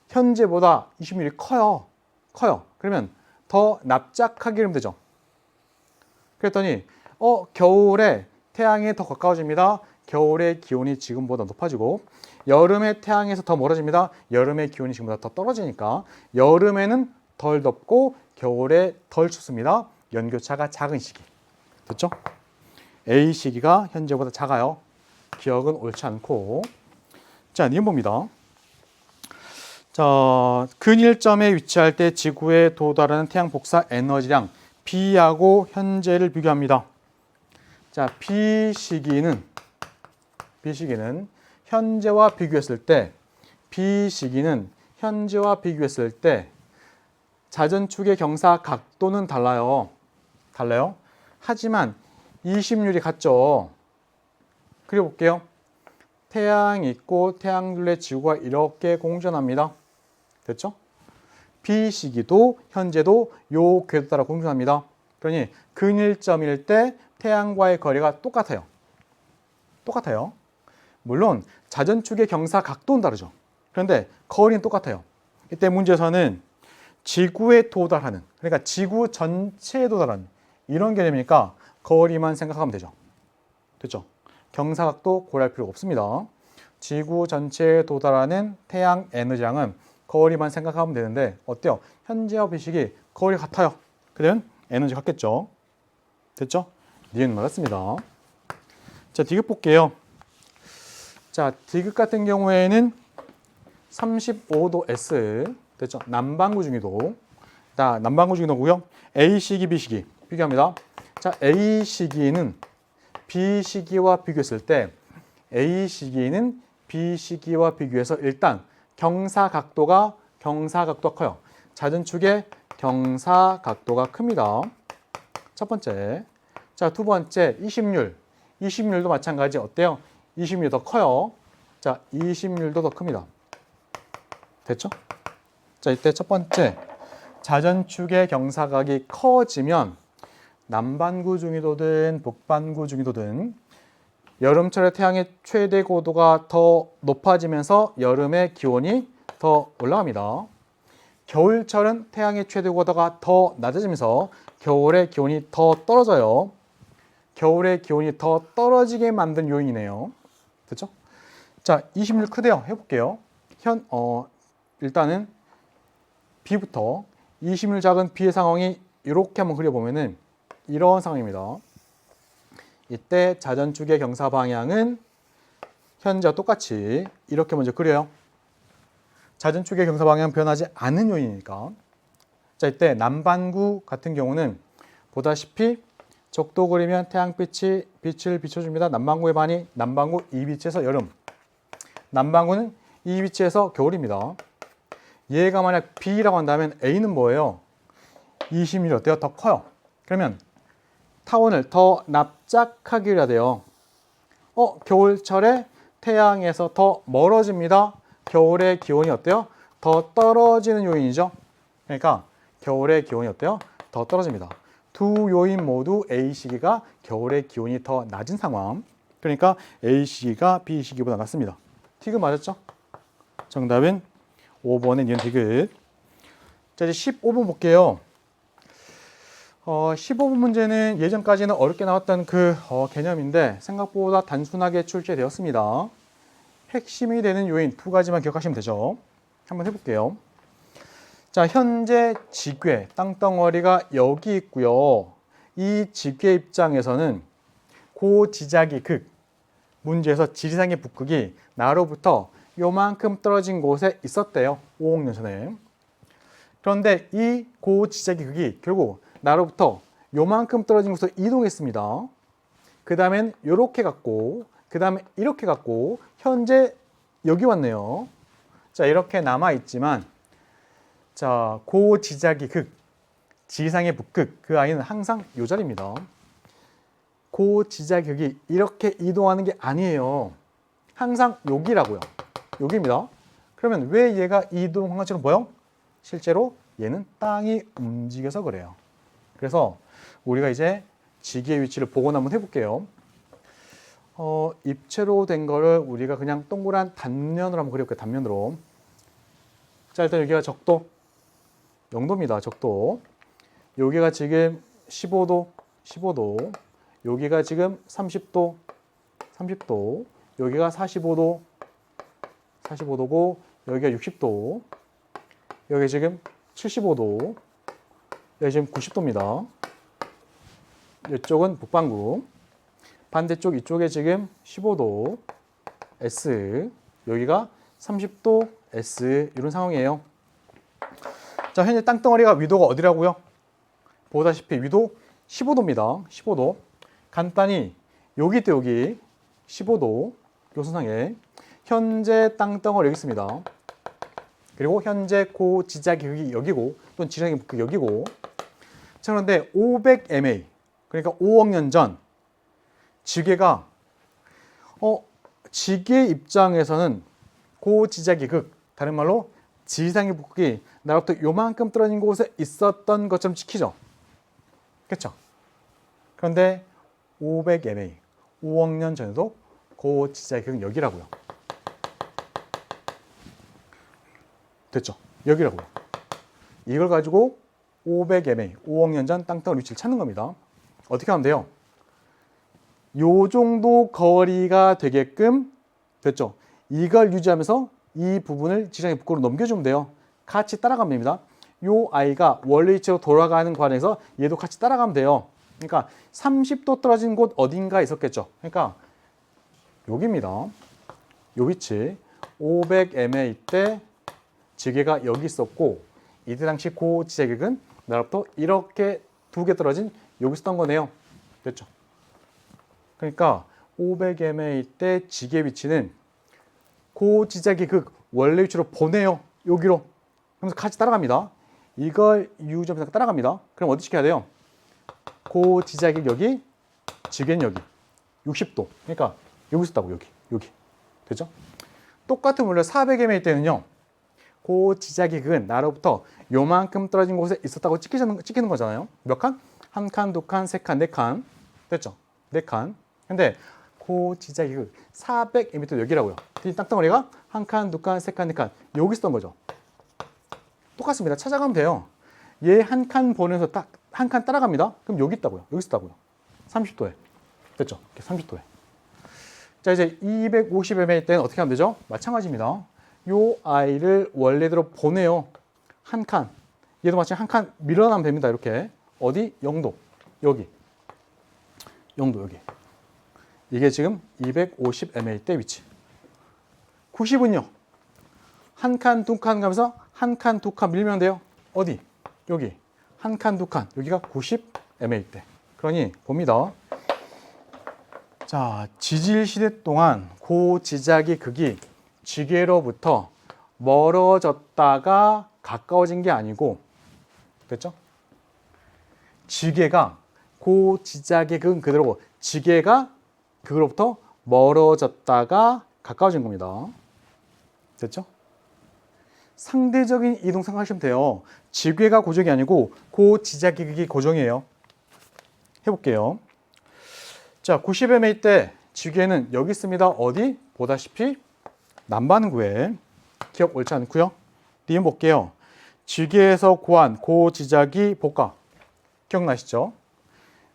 현재보다 이심률이 커요. 그러면 더 납작하게 그리면 되죠. 그랬더니 겨울에 태양에 더 가까워집니다. 겨울의 기온이 지금보다 높아지고 여름에 태양에서 더 멀어집니다. 여름의 기온이 지금보다 더 떨어지니까 여름에는 덜 덥고 겨울에 덜 춥습니다. 연교차가 작은 시기. 됐죠? A 시기가 현재보다 작아요. 기억은 옳지 않고. 자, 니은 봅니다. 자, 근일점에 위치할 때 지구에 도달하는 태양 복사 에너지량 B하고 현재를 비교합니다. 자, B 시기는 현재와 비교했을 때 자전축의 경사 각도는 달라요. 하지만 이심률이 같죠. 그려볼게요. 태양이 있고 태양 둘레 지구가 이렇게 공전합니다. 됐죠? B 시기도 현재도 요 궤도 따라 공전합니다. 그러니 근일점일 때 태양과의 거리가 똑같아요. 물론 자전축의 경사 각도는 다르죠. 그런데 거리는 똑같아요. 이때 문제에서는 지구에 도달하는, 그러니까 지구 전체에 도달하는 이런 개념이니까 거리만 생각하면 되죠. 됐죠? 경사각도 고려할 필요가 없습니다. 지구 전체에 도달하는 태양 에너지량은 거리만 생각하면 되는데 어때요? 현재와 비식이 거리 같아요. 그러면 에너지 같겠죠? 됐죠? 니은 맞았습니다. 자, 디귿 볼게요. 자, 디귿 같은 경우에는 35도 S, 됐죠? 남반구 중위도. 자, 남반구 중위도고요. A 시기, B 시기 비교합니다. 자, A 시기는 B 시기와 비교했을 때 A 시기는 B 시기와 비교해서 일단 경사 각도가 커요. 자전축의 경사 각도가 큽니다. 첫 번째. 자, 두 번째 이심률도 마찬가지. 어때요? 이심률이 더 커요. 자, 이심률도 더 큽니다. 됐죠? 자, 이때 첫 번째 자전축의 경사각이 커지면 남반구 중위도든 북반구 중위도든 여름철에 태양의 최대 고도가 더 높아지면서 여름의 기온이 더 올라갑니다. 겨울철은 태양의 최대 고도가 더 낮아지면서 겨울의 기온이 더 떨어져요. 겨울의 기온이 더 떨어지게 만든 요인이네요. 됐죠? 자, 이심률 크대요. 해볼게요. 일단은 B부터 이심률 작은 B의 상황이 이렇게 한번 그려보면은 이런 상황입니다. 이때 자전축의 경사 방향은 현재와 똑같이 이렇게 먼저 그려요. 자전축의 경사 방향 변하지 않은 요인이니까. 자, 이때 남반구 같은 경우는 보다시피 적도 그리면 태양빛이 빛을 비춰줍니다. 남반구의 반이 남반구 이 위치에서 여름, 남반구는 이 위치에서 겨울입니다. 얘가 만약 B라고 한다면 A는 뭐예요? 20mm 어때요? 더 커요. 그러면 타원을 더 납작하게 그려야 돼요. 겨울철에 태양에서 더 멀어집니다. 겨울의 기온이 어때요? 더 떨어지는 요인이죠. 그러니까 겨울의 기온이 어때요? 더 떨어집니다. 두 요인 모두 A 시기가 겨울의 기온이 더 낮은 상황. 그러니까 A 시기가 B 시기보다 낮습니다. 티귿 맞았죠? 정답은 5번의 니은 티귿. 자, 이제 15번 볼게요. 15번 문제는 예전까지는 어렵게 나왔던 그 개념인데 생각보다 단순하게 출제되었습니다. 핵심이 되는 요인 두 가지만 기억하시면 되죠. 한번 해볼게요. 자, 현재 지괴, 땅덩어리가 여기 있고요. 이 지괴 입장에서는 고지자기 극, 문제에서 지리산의 북극이 나로부터 요만큼 떨어진 곳에 있었대요. 5억 년 전에. 그런데 이 고지자기 극이 결국 나로부터 요만큼 떨어진 곳으로 이동했습니다. 그 다음엔 이렇게 갔고, 그 다음에 이렇게 갔고, 현재 여기 왔네요. 자, 이렇게 남아있지만, 자, 고지자기 극, 지상의 북극, 그 아이는 항상 이 자리입니다. 고지자기 극이 이렇게 이동하는 게 아니에요. 항상 여기라고요. 여기입니다. 그러면 왜 얘가 이동한 것처럼 보여? 실제로 얘는 땅이 움직여서 그래요. 그래서 우리가 이제 지기의 위치를 복원 한번 해볼게요. 입체로 된 거를 우리가 그냥 동그란 단면으로 한번 그려볼게요. 단면으로. 자, 일단 여기가 적도 0도입니다. 적도. 여기가 지금 15도, 15도. 여기가 지금 30도, 30도. 여기가 45도, 45도고 여기가 60도. 여기 지금 75도. 여기 지금 90도입니다. 이쪽은 북반구. 반대쪽 이쪽에 지금 15도 S, 여기가 30도 S, 이런 상황이에요. 자, 현재 땅덩어리가 위도가 어디라고요? 보다시피 위도 15도입니다. 15도. 간단히 여기 또 여기 15도 요선상에 현재 땅덩어리 여기 있습니다. 그리고 현재 고지자기극이 여기고 또는 지상의 북극이 여기고. 자, 그런데 500ma, 그러니까 5억 년 전 지괴가 지괴 입장에서는 고지자기극, 다른 말로 지상의 북극이 나로부터 요만큼 떨어진 곳에 있었던 것처럼 찍히죠. 그렇죠? 그런데 500ma, 5억 년 전에도 고지자기극은 여기라고요. 됐죠? 여기라고요. 이걸 가지고 500ma, 5억 년 전 땅덩어리 위치를 찾는 겁니다. 어떻게 하면 돼요? 요 정도 거리가 되게끔 됐죠? 이걸 유지하면서 이 부분을 지상의 북극으로 넘겨주면 돼요. 같이 따라가면 됩니다. 요 아이가 원래 위치로 돌아가는 과정에서 얘도 같이 따라가면 돼요. 그러니까 30도 떨어진 곳 어딘가에 있었겠죠. 그러니까 여기입니다. 요 위치 500ma 때 지괴가 여기 있었고 이때 당시 고지자기극은 나로부터 이렇게 두 개 떨어진 여기 있었던 거네요. 됐죠? 그러니까 500ma 때 지괴 위치는 고지자기극 원래 위치로 보내요. 여기로. 그러면서 같이 따라갑니다. 이걸 유점에서 따라갑니다. 그럼 어디 시켜야 돼요? 고지자기극 여기, 지괴는 여기. 60도. 그러니까 여기 있었다고, 여기. 되죠? 똑같은 원래 400ma 때는요. 고지자기극은 나로부터 요만큼 떨어진 곳에 있었다고 찍히는 거잖아요. 몇 칸? 한 칸, 두 칸, 세 칸, 네 칸. 됐죠? 네 칸. 근데 고지자기극 400m 여기라고요. 땅덩어리가 한 칸, 두 칸, 세 칸, 네 칸. 여기 있었던 거죠. 똑같습니다. 찾아가면 돼요. 얘 한 칸 보내서 딱 한 칸 따라갑니다. 그럼 여기 있다고요. 여기 있었다고요. 30도에. 됐죠? 30도에. 자, 이제 250m 때는 어떻게 하면 되죠? 마찬가지입니다. 요 아이를 원래대로 보내요. 한 칸. 얘도 마찬가지 한 칸 밀어나면 됩니다. 이렇게. 어디? 0도. 여기. 0도 여기. 이게 지금 250ma 때 위치. 90은요. 한 칸, 두 칸 가면서 한 칸, 두 칸 밀면 돼요. 어디? 여기. 한 칸, 두 칸. 여기가 90ma 때. 그러니 봅니다. 자, 지질 시대 동안 고지자기 극이 지계로부터 멀어졌다가 가까워진 게 아니고, 됐죠? 지계가 고지자기 극은 그대로고 지계가 그로부터 멀어졌다가 가까워진 겁니다. 됐죠? 상대적인 이동 생각하시면 돼요. 지계가 고정이 아니고 고지자기 극이 고정이에요. 해볼게요. 자, 90mA 때 지계는 여기 있습니다. 어디? 보다시피 남반구에. 기억 옳지 않고요. 니은 볼게요. 지계에서 구한 고지자기 복각. 기억나시죠?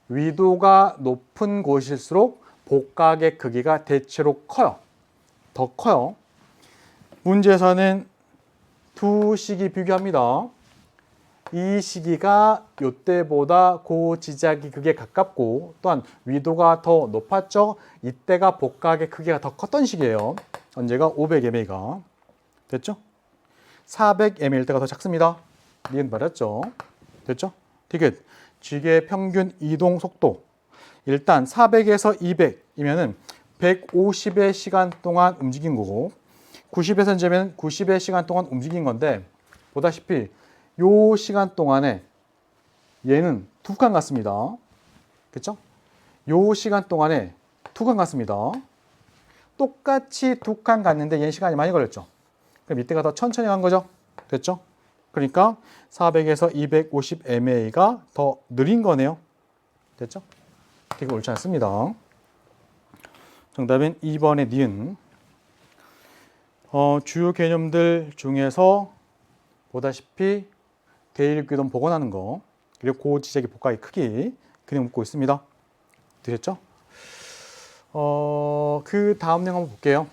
위도가 높은 곳일수록 복각의 크기가 대체로 커요. 더 커요. 문제에서는 두 시기 비교합니다. 이 시기가 이때보다 고지자기 극에 가깝고 또한 위도가 더 높았죠. 이때가 복각의 크기가 더 컸던 시기예요. 언제가? 500mA가. 됐죠? 400mA일 때가 더 작습니다. 니은 말했죠? 됐죠? 디귿. 지계의 평균 이동 속도. 일단 400에서 200이면은 150의 시간 동안 움직인 거고 90에서 이제면 90의 시간 동안 움직인 건데 보다시피 요 시간 동안에 얘는 두 칸 같습니다. 그렇죠? 요 시간 동안에 두 칸 같습니다. 똑같이 두 칸 갔는데 얘는 시간이 많이 걸렸죠. 그럼 이때가 더 천천히 간 거죠. 됐죠? 그러니까 400에서 250mA가 더 느린 거네요. 됐죠? 되게 옳지 않습니다. 정답은 2번의 니은. 주요 개념들 중에서 보다시피 대일교동 복원하는 거 그리고 고지자기 복각의 크기 그냥 묻고 있습니다. 되셨죠? 그 다음 내용 한번 볼게요.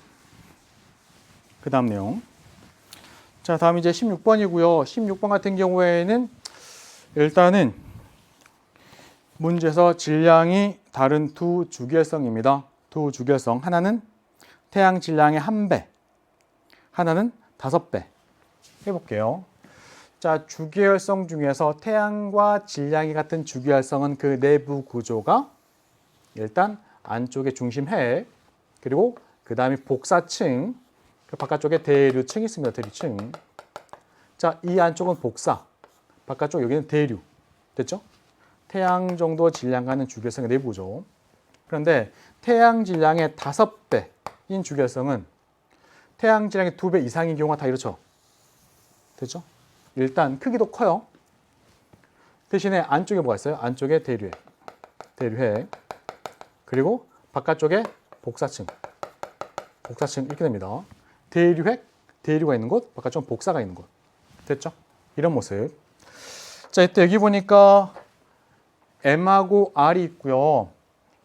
그 다음 내용. 자, 다음 이제 16번이고요. 16번 같은 경우에는 일단은 문제에서 질량이 다른 두 주기혈성입니다. 두 주기혈성. 하나는 태양 질량의 1배, 하나는 5배. 해볼게요. 자, 주기혈성 중에서 태양과 질량이 같은 주기혈성은 그 내부 구조가 일단 안쪽에 중심핵, 그리고 그 다음에 복사층, 그 바깥쪽에 대류층이 있습니다. 대류층. 자, 이 안쪽은 복사, 바깥쪽 여기는 대류. 됐죠? 태양 정도 질량과는 주기혈성의 내부죠. 그런데 태양 질량의 5배인 주기혈성은 태양 질량의 2배 이상인 경우가 다 이렇죠. 됐죠? 일단 크기도 커요. 대신에 안쪽에 뭐가 있어요? 안쪽에 대류핵, 대류핵. 그리고 바깥쪽에 복사층, 복사층 이렇게 됩니다. 대류핵, 대류가 있는 곳, 바깥쪽은 복사가 있는 곳. 됐죠? 이런 모습. 자, 이때 여기 보니까 M하고 R이 있고요.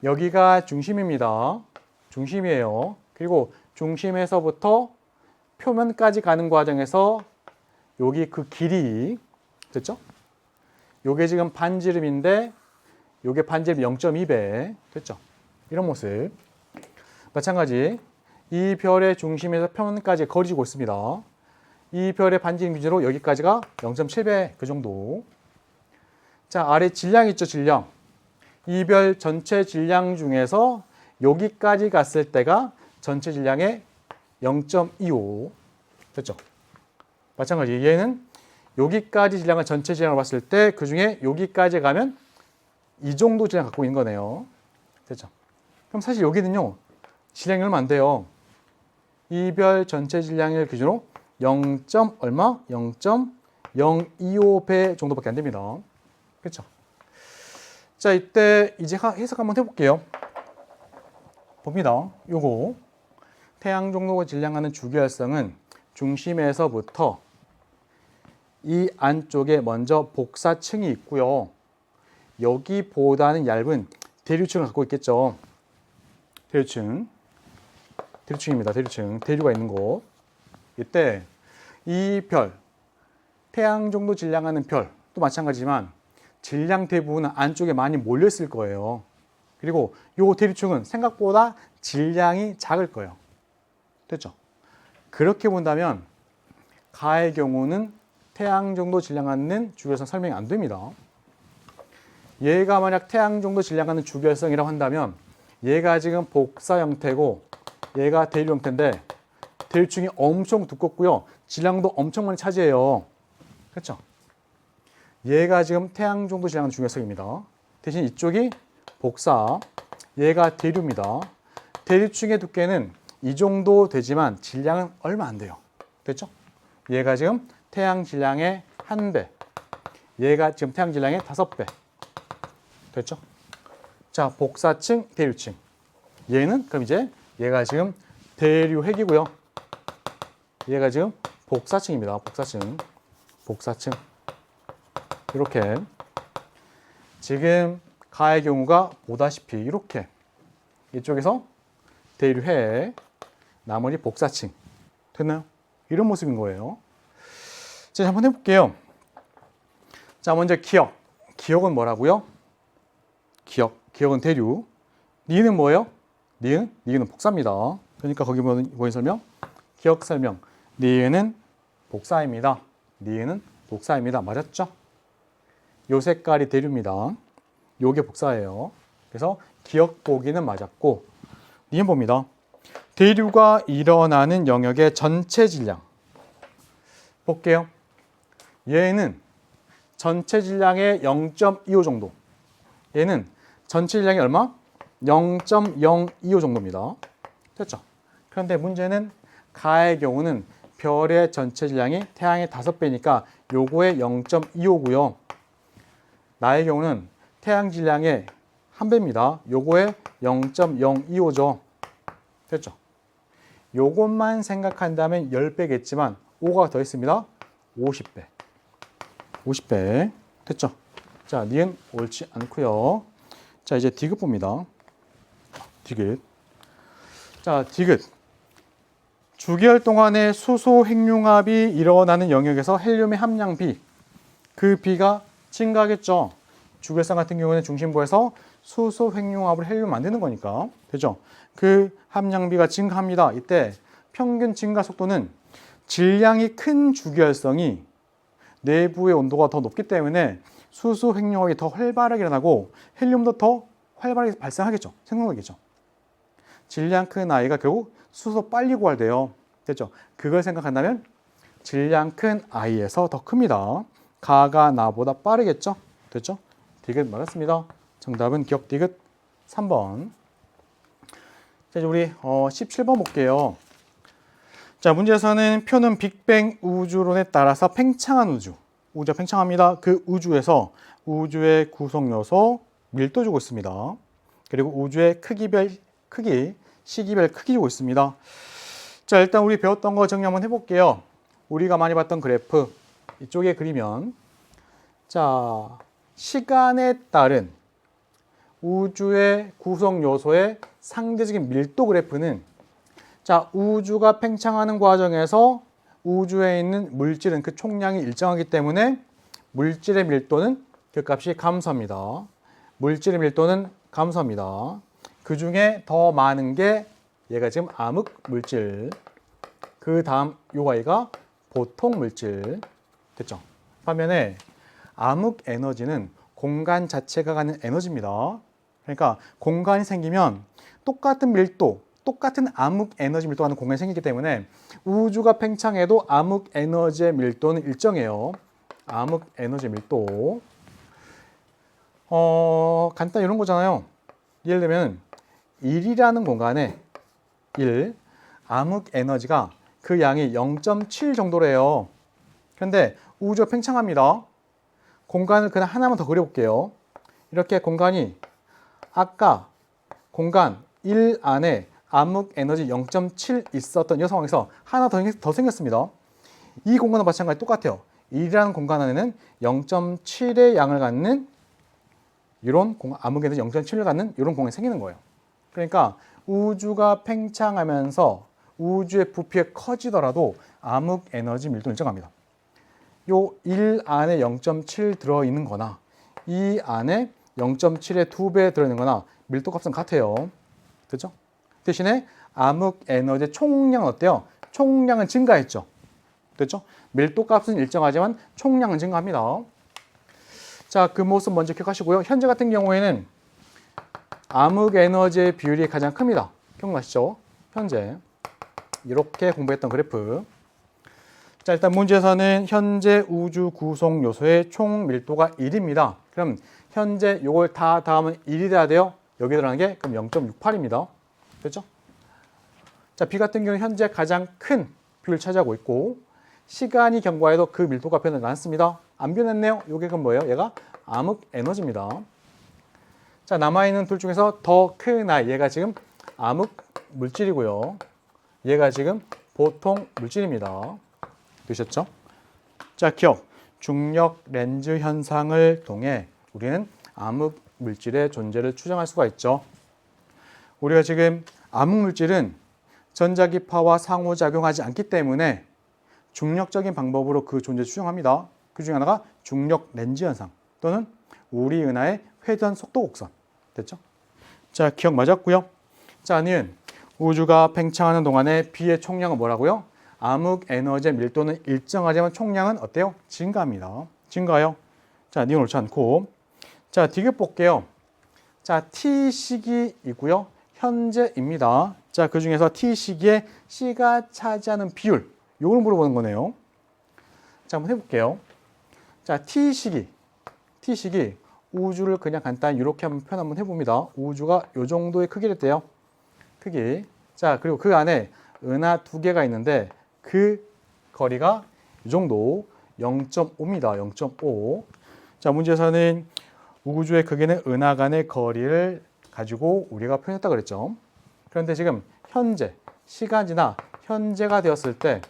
여기가 중심입니다. 중심이에요. 그리고 중심에서부터 표면까지 가는 과정에서 여기 그 길이, 됐죠? 요게 지금 반지름인데 요게 반지름 0.2배. 됐죠? 이런 모습. 마찬가지 이 별의 중심에서 표면까지 거리지고 있습니다. 이 별의 반지름 기준으로 여기까지가 0.7배 그 정도. 자, 아래 질량 있죠, 질량. 이 별 전체 질량 중에서 여기까지 갔을 때가 전체 질량의 0.25. 됐죠? 마찬가지 얘는 여기까지 질량을 전체 질량으로 봤을 때 그 중에 여기까지 가면 이 정도 질량 갖고 있는 거네요. 됐죠? 그럼 사실 여기는요, 질량이 얼마 안 돼요. 이 별 전체 질량을 기준으로 0. 얼마? 0.025배 정도밖에 안 됩니다. 그렇죠? 자, 이때 이제 해석 한번 해볼게요. 봅니다. 요거 태양 종로가 질량하는 주기활성은 중심에서부터 이 안쪽에 먼저 복사층이 있고요. 여기보다는 얇은 대류층을 갖고 있겠죠. 대류층. 대류층입니다. 대류층. 대류가 있는 곳. 이때 이 별, 태양 정도 질량하는 별도 마찬가지지만 질량 대부분은 안쪽에 많이 몰려 있을 거예요. 그리고 이 대류층은 생각보다 질량이 작을 거예요. 됐죠? 그렇게 본다면 가의 경우는 태양 정도 질량하는 주기활성 설명이 안 됩니다. 얘가 만약 태양 정도 질량 갖는 주결성이라고 한다면 얘가 지금 복사 형태고 얘가 대류 형태인데 대류층이 엄청 두껍고요. 질량도 엄청 많이 차지해요. 그렇죠? 얘가 지금 태양 정도 질량 갖는 주결성입니다. 대신 이쪽이 복사, 얘가 대류입니다. 대류층의 두께는 이 정도 되지만 질량은 얼마 안 돼요. 됐죠? 얘가 지금 태양 질량의 1배, 얘가 지금 태양 질량의 5배. 됐죠? 자, 복사층, 대류층. 얘는 그럼 이제 얘가 지금 대류핵이고요. 얘가 지금 복사층입니다. 복사층. 복사층. 이렇게 지금 가의 경우가 보다시피 이렇게 이쪽에서 대류핵, 나머지 복사층. 됐나요? 이런 모습인 거예요. 자, 한번 해볼게요. 자, 먼저 기억. 기억은 뭐라고요? 기억은 대류. 니은 뭐예요? 니은은 복사입니다. 그러니까 거기 보인 설명, 기억 설명. 니은은 복사입니다. 니은은 복사입니다. 맞았죠? 요 색깔이 대류입니다. 요게 복사예요. 그래서 기억 보기는 맞았고, 니은 봅니다. 대류가 일어나는 영역의 전체 질량. 볼게요. 얘는 전체 질량의 0.25 정도. 얘는 전체 질량이 얼마? 0.025 정도입니다. 됐죠? 그런데 문제는 가의 경우는 별의 전체 질량이 태양의 5배니까 요거의 0.25고요. 나의 경우는 태양 질량의 1배입니다. 요거의 0.025죠. 됐죠? 요것만 생각한다면 10배겠지만 5가 더 있습니다. 50배. 50배. 됐죠? 자, 니은 옳지 않고요. 자, 이제 디귿 봅니다. 디귿. 자, 디귿. 주기열 동안에 수소 핵융합이 일어나는 영역에서 헬륨의 함량 B. 그 B가 증가하겠죠. 주기열성 같은 경우는 중심부에서 수소 핵융합을 헬륨 만드는 거니까. 되죠? 그 함량비가 증가합니다. 이때 평균 증가 속도는 질량이 큰 주기열성이 내부의 온도가 더 높기 때문에 수소 핵융합이 더 활발하게 일어나고 헬륨도 더 활발하게 발생하겠죠. 생성하겠죠. 질량 큰 아이가 결국 수소 빨리 고갈돼요. 됐죠? 그걸 생각한다면 질량 큰 아이에서 더 큽니다. 가가 나보다 빠르겠죠? 됐죠? 디귿 맞았습니다. 정답은 기억 디귿 3번. 자, 이제 우리 17번 볼게요. 자, 문제에서는 표는 빅뱅 우주론에 따라서 팽창한 우주가 팽창합니다. 그 우주에서 우주의 구성 요소 밀도 주고 있습니다. 그리고 우주의 시기별 크기 주고 있습니다. 자, 일단 우리 배웠던 거 정리 한번 해볼게요. 우리가 많이 봤던 그래프 이쪽에 그리면, 자, 시간에 따른 우주의 구성 요소의 상대적인 밀도 그래프는, 자, 우주가 팽창하는 과정에서 우주에 있는 물질은 그 총량이 일정하기 때문에 물질의 밀도는 그 값이 감소합니다. 물질의 밀도는 감소합니다. 그 중에 더 많은 게 얘가 지금 암흑 물질, 그 다음 요 아이가 보통 물질. 됐죠? 반면에 암흑 에너지는 공간 자체가 갖는 에너지입니다. 그러니까 공간이 생기면 똑같은 밀도, 똑같은 암흑 에너지 밀도가 하는 공간이 생기기 때문에 우주가 팽창해도 암흑 에너지의 밀도는 일정해요. 암흑 에너지 밀도. 간단히 이런 거잖아요. 예를 들면 1이라는 공간에 1, 암흑 에너지가 그 양이 0.7 정도래요. 그런데 우주가 팽창합니다. 공간을 그냥 하나만 더 그려볼게요. 이렇게 공간이 아까 공간 1 안에 암흑 에너지 0.7 있었던 이 상황에서 하나 더 생겼습니다. 이 공간은 마찬가지 똑같아요. 1이라는 공간 안에는 0.7의 양을 갖는 이런 암흑 에너지 0.7을 갖는 이런 공간이 생기는 거예요. 그러니까 우주가 팽창하면서 우주의 부피가 커지더라도 암흑 에너지 밀도는 일정합니다. 요 1 안에 0.7 들어있는 거나 이 안에 0.7의 2배 들어있는 거나 밀도 값은 같아요. 그렇죠? 대신에 암흑 에너지의 총량은 어때요? 총량은 증가했죠. 됐죠? 밀도 값은 일정하지만 총량은 증가합니다. 자, 그 모습 먼저 기억하시고요. 현재 같은 경우에는 암흑 에너지의 비율이 가장 큽니다. 기억나시죠? 현재 이렇게 공부했던 그래프. 자, 일단 문제에서는 현재 우주 구성 요소의 총 밀도가 1입니다. 그럼 현재 요걸 다 더하면 1이 돼야 돼요. 여기 들어가는 게 그럼 0.68입니다. 됐죠? 자, B 같은 경우는 현재 가장 큰 비율을 차지하고 있고 시간이 경과해도 그 밀도가 변하지 않습니다. 안 변했네요. 요게 그럼 뭐예요? 얘가 암흑 에너지입니다. 자, 남아있는 둘 중에서 더 큰 아이, 얘가 지금 암흑 물질이고요. 얘가 지금 보통 물질입니다. 되셨죠? 자, 기억. 중력 렌즈 현상을 통해 우리는 암흑 물질의 존재를 추정할 수가 있죠. 우리가 지금 암흑 물질은 전자기파와 상호작용하지 않기 때문에 중력적인 방법으로 그 존재를 추정합니다. 그 중에 하나가 중력 렌즈 현상 또는 우리 은하의 회전 속도 곡선. 됐죠? 자, 기억 맞았고요. 자, 니은 우주가 팽창하는 동안에 B의 총량은 뭐라고요? 암흑 에너지의 밀도는 일정하지만 총량은 어때요? 증가합니다. 증가요. 자, 니은 옳지 않고. 자, D급 볼게요. 자, T 시기이고요. 현재입니다. 자, 그 중에서 T 시기에 C가 차지하는 비율. 요걸 물어보는 거네요. 자, 한번 해볼게요. 자, T 시기. 우주를 그냥 간단히 이렇게 한번 표현 한번 해봅니다. 우주가 요 정도의 크기를 떼요. 크기. 자, 그리고 그 안에 은하 2개가 있는데 그 거리가 이 정도 0.5입니다. 0.5. 자, 문제에서는 우주의 크기는 은하 간의 거리를 가지고 우리가 표현했다 그랬죠. 그런데 지금 현재, 시간이나 현재가 되었을 때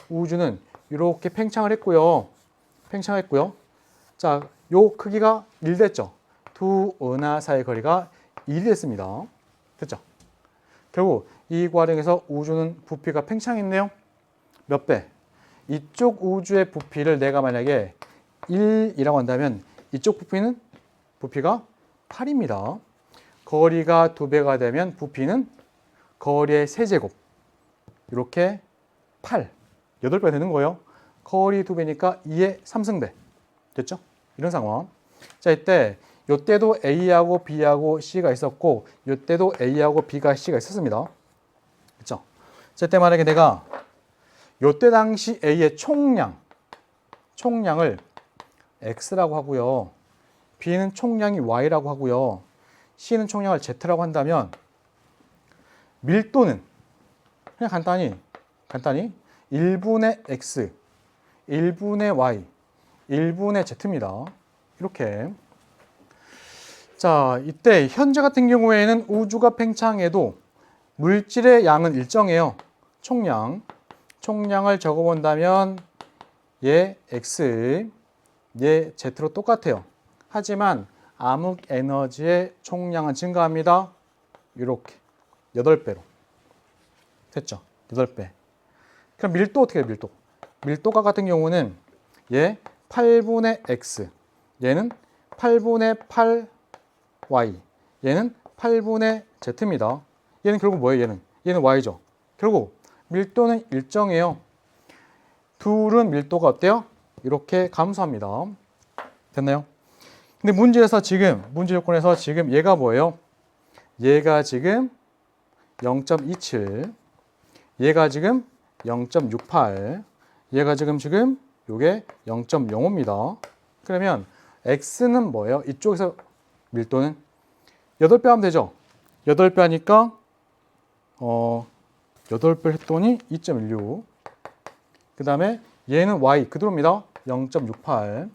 우주는 이렇게 팽창을 했고요. 자, 요 크기가 1 됐죠. 두 은하 사이의 거리가 1이 됐습니다. 됐죠? 결국 이 과정에서 우주는 부피가 팽창했네요. 몇 배? 이쪽 우주의 부피를 내가 만약에 1이라고 한다면 이쪽 부피가 8입니다. 거리가 2배가 되면 부피는 거리의 세제곱. 이렇게 8, 8배 되는 거예요. 거리 2배니까 2의 3승배. 됐죠? 이런 상황. 자, 이때도 A하고 B하고 C가 있었고 이때도 A하고 B가 C가 있었습니다. 그렇죠? 자, 이때 만약에 내가 이때 당시 A의 총량을 X라고 하고요. B는 총량이 Y라고 하고요. C는 총량을 Z라고 한다면 밀도는 그냥 간단히 1분의 X, 1분의 Y, 1분의 Z입니다. 이렇게. 자, 이때 현재 같은 경우에는 우주가 팽창해도 물질의 양은 일정해요. 총량을 적어본다면 얘 X, 얘 Z로 똑같아요. 하지만 암흑 에너지의 총량은 증가합니다. 이렇게 8배로. 됐죠? 8배. 그럼 밀도 어떻게 해요? 밀도가 같은 경우는 얘 8분의 X, 얘는 8분의 8Y, 얘는 8분의 Z입니다. 얘는 결국 뭐예요? 얘는 Y죠. 결국 밀도는 일정해요. 둘은 밀도가 어때요? 이렇게 감소합니다. 됐나요? 근데 문제 조건에서 지금 얘가 뭐예요? 얘가 지금 0.27, 얘가 지금 0.68, 얘가 지금 요게 0.05입니다. 그러면 X는 뭐예요? 이쪽에서 밀도는 8배 하면 되죠? 8배 하니까 8배 했더니 2.16. 그 다음에 얘는 Y 그대로입니다. 0.68.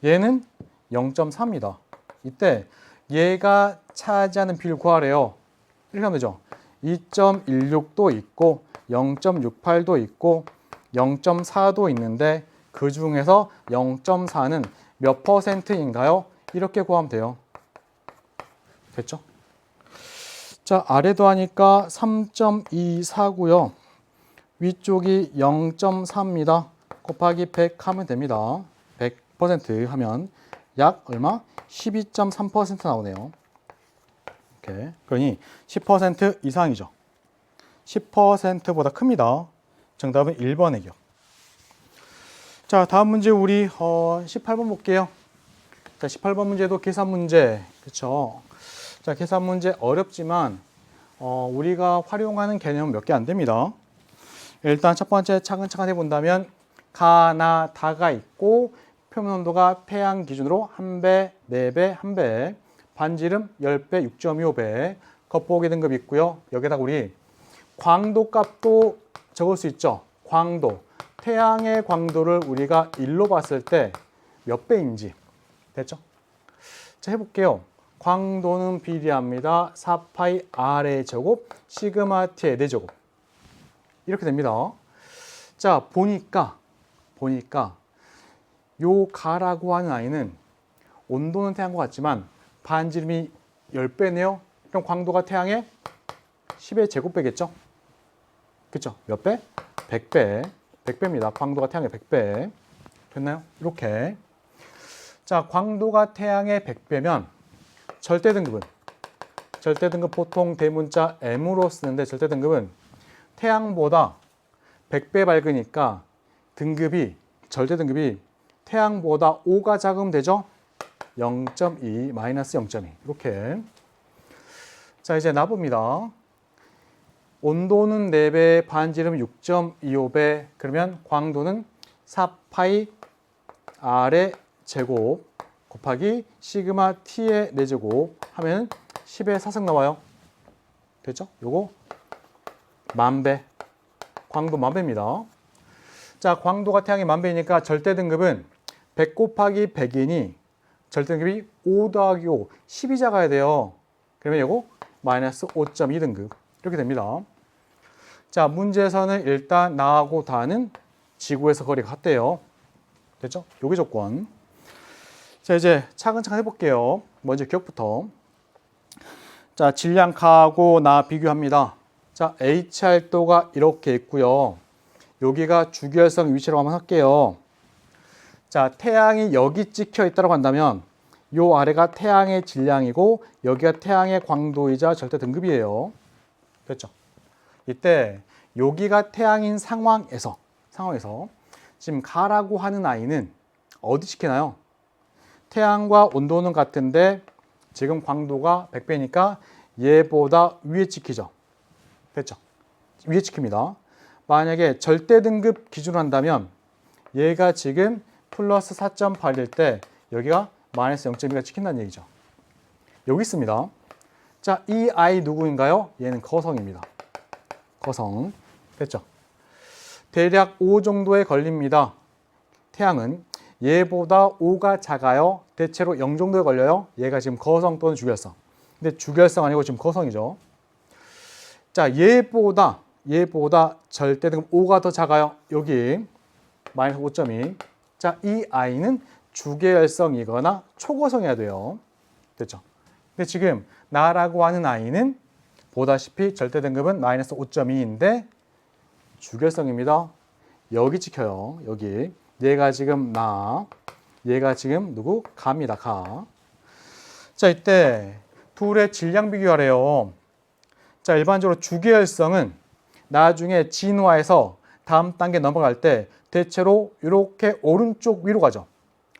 얘는 0.4입니다. 이때 얘가 차지하는 비율 구하래요. 이렇게 하면 되죠. 2.16도 있고 0.68도 있고 0.4도 있는데 그 중에서 0.4는 몇 %인가요? 이렇게 구하면 돼요. 됐죠? 자, 아래도 하니까 3.24고요. 위쪽이 0.4입니다. 곱하기 100 하면 됩니다. 100% 하면 약 얼마? 12.3% 나오네요. 이렇게. 그러니 10% 이상이죠. 10%보다 큽니다. 정답은 1번의 기억. 자, 다음 문제 우리 18번 볼게요. 자, 18번 문제도 계산 문제. 그렇죠? 자, 계산 문제 어렵지만 우리가 활용하는 개념은 몇 개 안 됩니다. 일단 첫 번째 차근차근 해본다면 가나 다가 있고 표면 온도가 태양 기준으로 1배, 4배, 1배, 반지름 10배, 6.25배, 겉보기 등급 있고요. 여기다가 우리 광도 값도 적을 수 있죠. 광도, 태양의 광도를 우리가 1로 봤을 때 몇 배인지 됐죠? 자, 해볼게요. 광도는 비례합니다. 4파이 R의 제곱, 시그마 T의 4제곱. 이렇게 됩니다. 자, 보니까 요 가라고 하는 아이는 온도는 태양과 같지만 반지름이 10배네요. 그럼 광도가 태양의 10의 제곱배겠죠? 그쵸? 몇 배? 100배. 100배입니다. 광도가 태양의 100배. 됐나요? 이렇게. 자, 광도가 태양의 100배면 절대 등급 보통 대문자 M으로 쓰는데 절대 등급은 태양보다 100배 밝으니까 절대 등급이 태양보다 5가 작으면 되죠? 0.2, 마이너스 0.2 이렇게. 자, 이제 나봅니다. 온도는 4배, 반지름 6.25배, 그러면 광도는 4파이 R의 제곱 곱하기 시그마 T의 4제곱 하면 10의 4승 나와요. 됐죠? 요거 10,000배. 광도 10,000배입니다. 자, 광도가 태양의 10,000배니까 절대 등급은 100 곱하기 100이니 절대 등급이 5 더하기 5, 10이 작아야 돼요. 그러면 요거 마이너스 5.2 등급. 이렇게 됩니다. 자, 문제에서는 일단 나하고 다는 지구에서 거리가 같대요. 됐죠? 요게 조건. 자, 이제 차근차근 해볼게요. 먼저 기억부터. 자, 질량 가하고 나 비교합니다. 자, HR도가 이렇게 있고요. 여기가 주기혈성 위치라고 한번 할게요. 자, 태양이 여기 찍혀 있다고 한다면 요 아래가 태양의 질량이고 여기가 태양의 광도이자 절대 등급이에요. 됐죠? 이때 여기가 태양인 상황에서 지금 가라고 하는 아이는 어디 찍히나요? 태양과 온도는 같은데 지금 광도가 100배니까 얘보다 위에 찍히죠. 됐죠? 위에 찍힙니다. 만약에 절대 등급 기준으로 한다면 얘가 지금 플러스 4.8일 때 여기가 마이너스 0.2가 찍힌다는 얘기죠. 여기 있습니다. 자, 이 아이 누구인가요? 얘는 거성입니다. 거성. 됐죠? 대략 5 정도에 걸립니다. 태양은 얘보다 5가 작아요. 대체로 0 정도에 걸려요. 얘가 지금 거성 또는 주결성. 근데 주결성 아니고 지금 거성이죠. 자, 얘보다 절대 등급 5가 더 작아요. 여기 마이너스 5.2. 자, 이 아이는 주계열성이거나 초거성이어야 돼요. 됐죠? 근데 지금 나라고 하는 아이는 보다시피 절대 등급은 마이너스 5.2인데 주결성입니다. 여기 찍혀요. 여기. 얘가 지금 나, 얘가 지금 누구? 가입니다. 가. 자, 이때 둘의 질량 비교하래요. 자, 일반적으로 주계열성은 나중에 진화해서 다음 단계 넘어갈 때 대체로 이렇게 오른쪽 위로 가죠.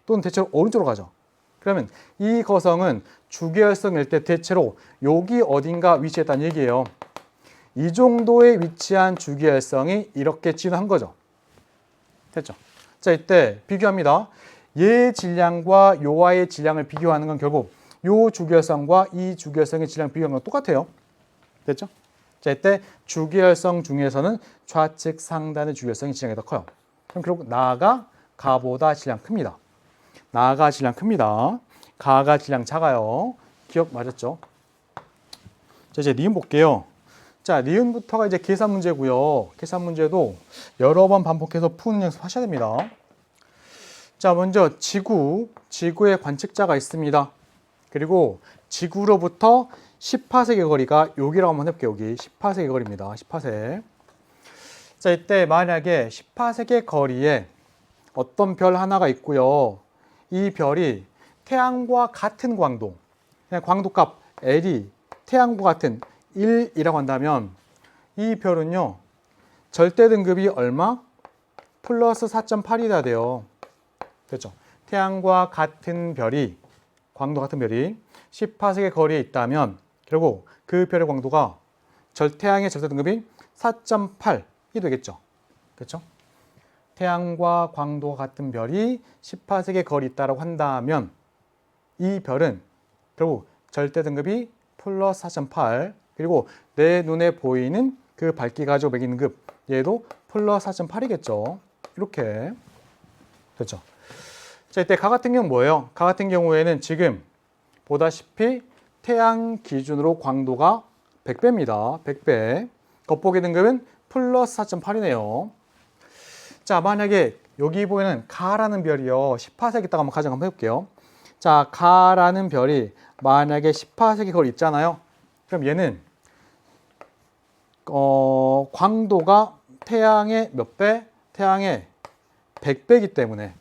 또는 대체로 오른쪽으로 가죠. 그러면 이 거성은 주계열성일 때 대체로 여기 어딘가 위치했다는 얘기예요. 이 정도에 위치한 주계열성이 이렇게 진화한 거죠. 됐죠? 자, 이때 비교합니다. 얘 질량과 요와의 질량을 비교하는 건 결국 요 주계열성과 이 주계열성의 질량 비교하는 건 똑같아요. 됐죠? 자, 이때 주계열성 중에서는 좌측 상단의 주계열성이 질량이 더 커요. 그럼 결국 나가 가보다 질량 큽니다. 나가 질량 큽니다. 가가 질량 작아요. 기억 맞았죠? 자, 이제 니은 볼게요. 자, 니은부터가 이제 계산 문제고요. 계산 문제도 여러 번 반복해서 푸는 연습 하셔야 됩니다. 자, 먼저 지구의 관측자가 있습니다. 그리고 지구로부터 10파섹의 거리가 여기라고 한번 해볼게요. 여기 10파섹의 거리입니다. 10파섹. 자, 이때 만약에 10파섹의 거리에 어떤 별 하나가 있고요. 이 별이 태양과 같은 광도, 그냥 광도값 L이 태양과 같은 1이라고 한다면 이 별은요. 절대 등급이 얼마? 플러스 4.8이 돼야 돼요. 됐죠? 태양과 같은 별이 광도 같은 별이 10파세기 거리에 있다면 결국 그 별의 광도가 태양의 절대 등급이 4.8이 되겠죠. 그렇죠? 태양과 광도가 같은 별이 10파세기 거리에 있다고 한다면 이 별은 결국 절대 등급이 플러스 4.8 그리고 내 눈에 보이는 그 밝기 가지고 매긴 등급 얘도 플러스 4.8이겠죠. 이렇게 됐죠. 자, 이때 가 같은 경우는 뭐예요? 가 같은 경우에는 지금 보다시피 태양 기준으로 광도가 100배입니다. 100배. 겉보기 등급은 플러스 4.8이네요. 자, 만약에 여기 보이는 가라는 별이요. 10파세기 있다가 한번 가정 한번 해볼게요. 자, 가라는 별이 만약에 10파세기 거리 있잖아요. 그럼 얘는 광도가 태양의 몇 배? 태양의 100배이기 때문에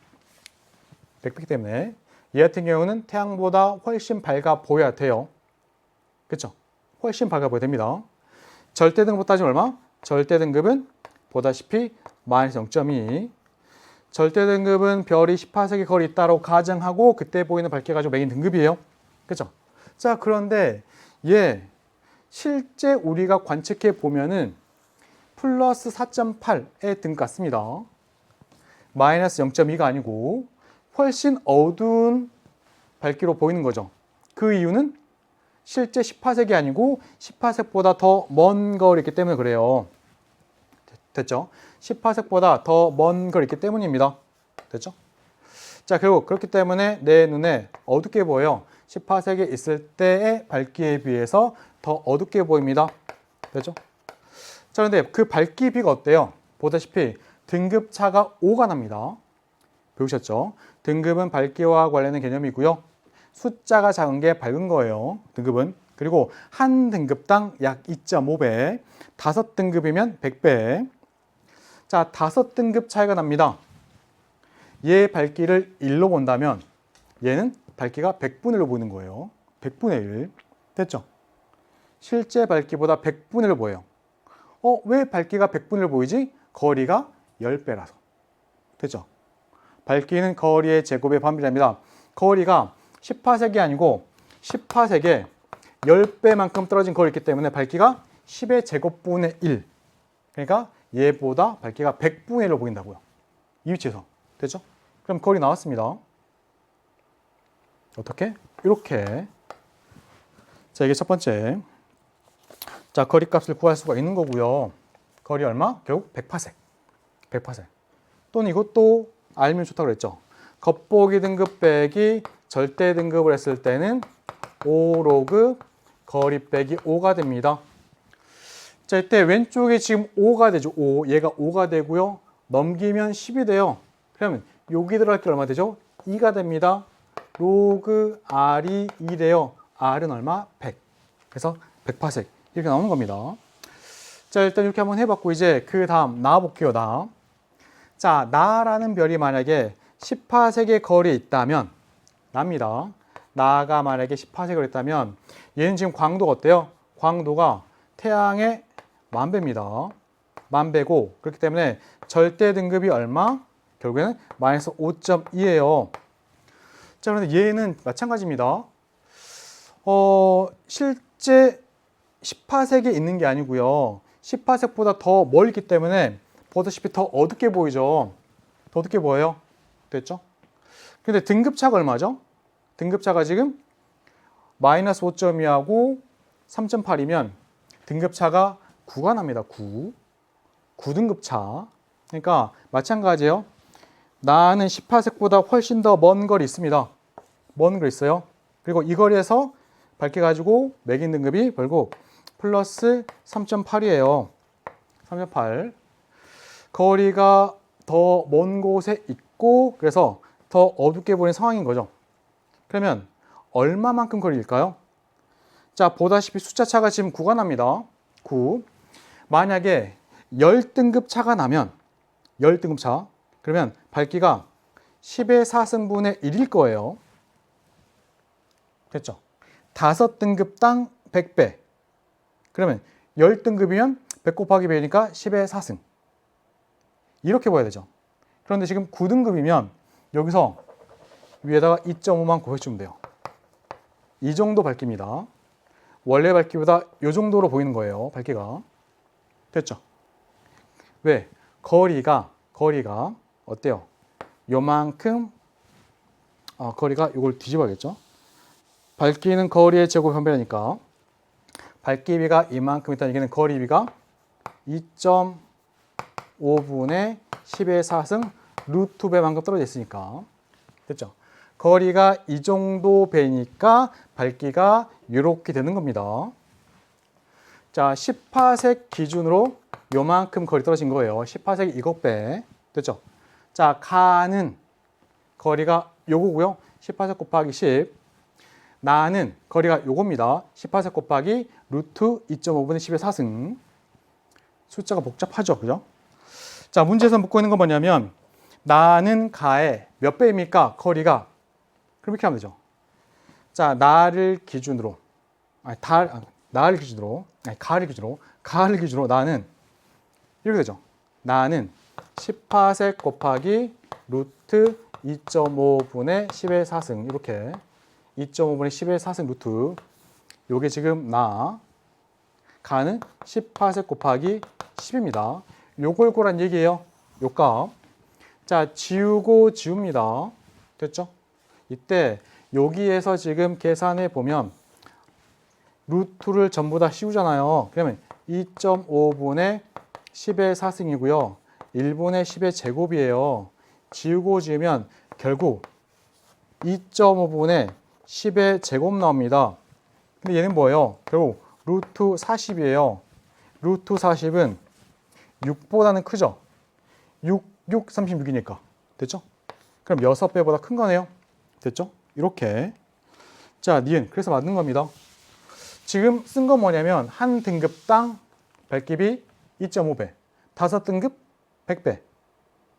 얘 같은 경우는 태양보다 훨씬 밝아 보여야 돼요. 그렇죠? 훨씬 밝아 보여야 됩니다. 절대 등급 따지면 얼마? 절대 등급은 보다시피 마이너스 0.2 절대 등급은 별이 10파세기 거리 있다고 가정하고 그때 보이는 밝기 가지고 매긴 등급이에요. 그렇죠? 자, 그런데 얘 실제 우리가 관측해 보면은 플러스 4.8의 등급 같습니다. 마이너스 0.2가 아니고 훨씬 어두운 밝기로 보이는 거죠. 그 이유는 실제 10파sek이 아니고 10파sek보다 더 먼 거리 있기 때문에 그래요. 됐죠? 10파sek보다 더 먼 거리 있기 때문입니다. 됐죠? 자, 결국 그렇기 때문에 내 눈에 어둡게 보여요. 10파sek에 있을 때의 밝기에 비해서 더 어둡게 보입니다. 됐죠? 자, 그런데 그 밝기 비가 어때요? 보다시피 등급차가 5가 납니다. 배우셨죠? 등급은 밝기와 관련된 개념이고요. 숫자가 작은 게 밝은 거예요. 등급은. 그리고 한 등급당 약 2.5배, 5등급이면 100배. 자, 5등급 차이가 납니다. 얘 밝기를 1로 본다면 얘는 밝기가 100분의 1로 보이는 거예요. 100분의 1. 됐죠? 실제 밝기보다 100분의 1로 보여요. 왜 밝기가 100분의 1로 보이지? 거리가 10배라서. 됐죠? 밝기는 거리의 제곱의 반비례합니다. 거리가 10파sek이 아니고 10파sek에 10배만큼 떨어진 거리 있기 때문에 밝기가 10의 제곱분의 1. 그러니까 얘보다 밝기가 100분의 1로 보인다고요. 이 위치에서. 됐죠? 그럼 거리 나왔습니다. 어떻게? 이렇게. 자, 이게 첫 번째. 자, 거리 값을 구할 수가 있는 거고요. 거리 얼마? 결국 100파섹. 100파섹. 또는 이것도 알면 좋다고 그랬죠. 겉보기 등급 빼기 절대 등급을 했을 때는 5로그 거리 빼기 5가 됩니다. 자, 이때 왼쪽에 지금 5가 되죠. 5. 얘가 5가 되고요. 넘기면 10이 돼요. 그러면 여기 들어갈 게 얼마 되죠? 2가 됩니다. 로그 R이 2래요. R은 얼마? 100. 그래서 100파섹. 이렇게 나오는 겁니다. 자, 일단 이렇게 한번 해봤고 이제 그 다음 나와볼게요. 나. 자, 나라는 별이 만약에 10파sek의 거리에 있다면 납니다. 나가 만약에 10파sek을 했다면 얘는 지금 광도가 어때요? 광도가 태양의 10,000배입니다. 10,000배고 그렇기 때문에 절대 등급이 얼마? 결국에는 마이너스 5.2예요. 자, 그런데 얘는 마찬가지입니다. 실제 10파sek에 있는 게 아니고요. 10파sek보다 더 멀리 있기 때문에 보다시피 더 어둡게 보이죠. 더 어둡게 보여요. 됐죠? 근데 등급차가 얼마죠? 등급차가 지금 마이너스 5.2하고 3.8이면 등급차가 9가 납니다. 9. 9등급차. 그러니까 마찬가지예요. 나는 10파sek보다 훨씬 더 먼 거리 있습니다. 먼 거리 있어요. 그리고 이 거리에서 밝게 가지고 매긴 등급이 결국 플러스 3.8이에요. 3.8. 거리가 더 먼 곳에 있고 그래서 더 어둡게 보이는 상황인 거죠. 그러면 얼마만큼 거리일까요? 자, 보다시피 숫자 차가 지금 9가 납니다. 9. 만약에 10등급 차가 나면 10등급 차 그러면 밝기가 10의 4승분의 1일 거예요. 됐죠? 5등급당 100배. 그러면 10등급이면 100 곱하기 100이니까 10의 4승. 이렇게 봐야 되죠. 그런데 지금 9등급이면 여기서 위에다가 2.5만 곱해주면 돼요. 이 정도 밝기입니다. 원래 밝기보다 이 정도로 보이는 거예요. 밝기가. 됐죠? 왜? 거리가 어때요? 요만큼 거리가 이걸 뒤집어야겠죠? 밝기는 거리의 제곱 변배라니까 밝기비가 이만큼 있다는 얘기는 거리비가 2.5분의 10의 4승 루트 배만큼 떨어져 있으니까 됐죠? 거리가 이 정도 배니까 밝기가 이렇게 되는 겁니다. 자, 10파섹 기준으로 요만큼 거리 떨어진 거예요. 10파섹 이것 배. 됐죠? 자, 가는 거리가 요거고요. 10파섹 곱하기 10. 나는 거리가 요겁니다. 10파섹 곱하기 루트 2.5분의 10의 4승. 숫자가 복잡하죠. 그죠? 자, 문제에서 묻고 있는 건 뭐냐면 나는 가의 몇 배입니까? 거리가. 그럼 이렇게 하면 되죠. 자, 가를 기준으로 나는 이렇게 되죠. 나는 10파섹 곱하기 루트 2.5분의 10의 4승 이렇게 2.5분의 10의 4승 루트 요게 지금 가는 10파섹 곱하기 10입니다. 요걸 고란 얘기예요. 요 값. 자, 지우고 지웁니다. 됐죠? 이때 여기에서 지금 계산해 보면 루트를 전부 다 씌우잖아요. 그러면 2.5분의 10의 4승이고요. 1분의 10의 제곱이에요. 지우고 지으면 결국 2.5분의 10의 제곱 나옵니다. 근데 얘는 뭐예요? 결국 루트 40이에요. 루트 40은 6보다는 크죠? 6, 36이니까. 됐죠? 그럼 6배보다 큰 거네요. 됐죠? 이렇게. 자, 니은. 그래서 맞는 겁니다. 지금 쓴 건 뭐냐면 한 등급당 밝기비 2.5배, 5등급 100배.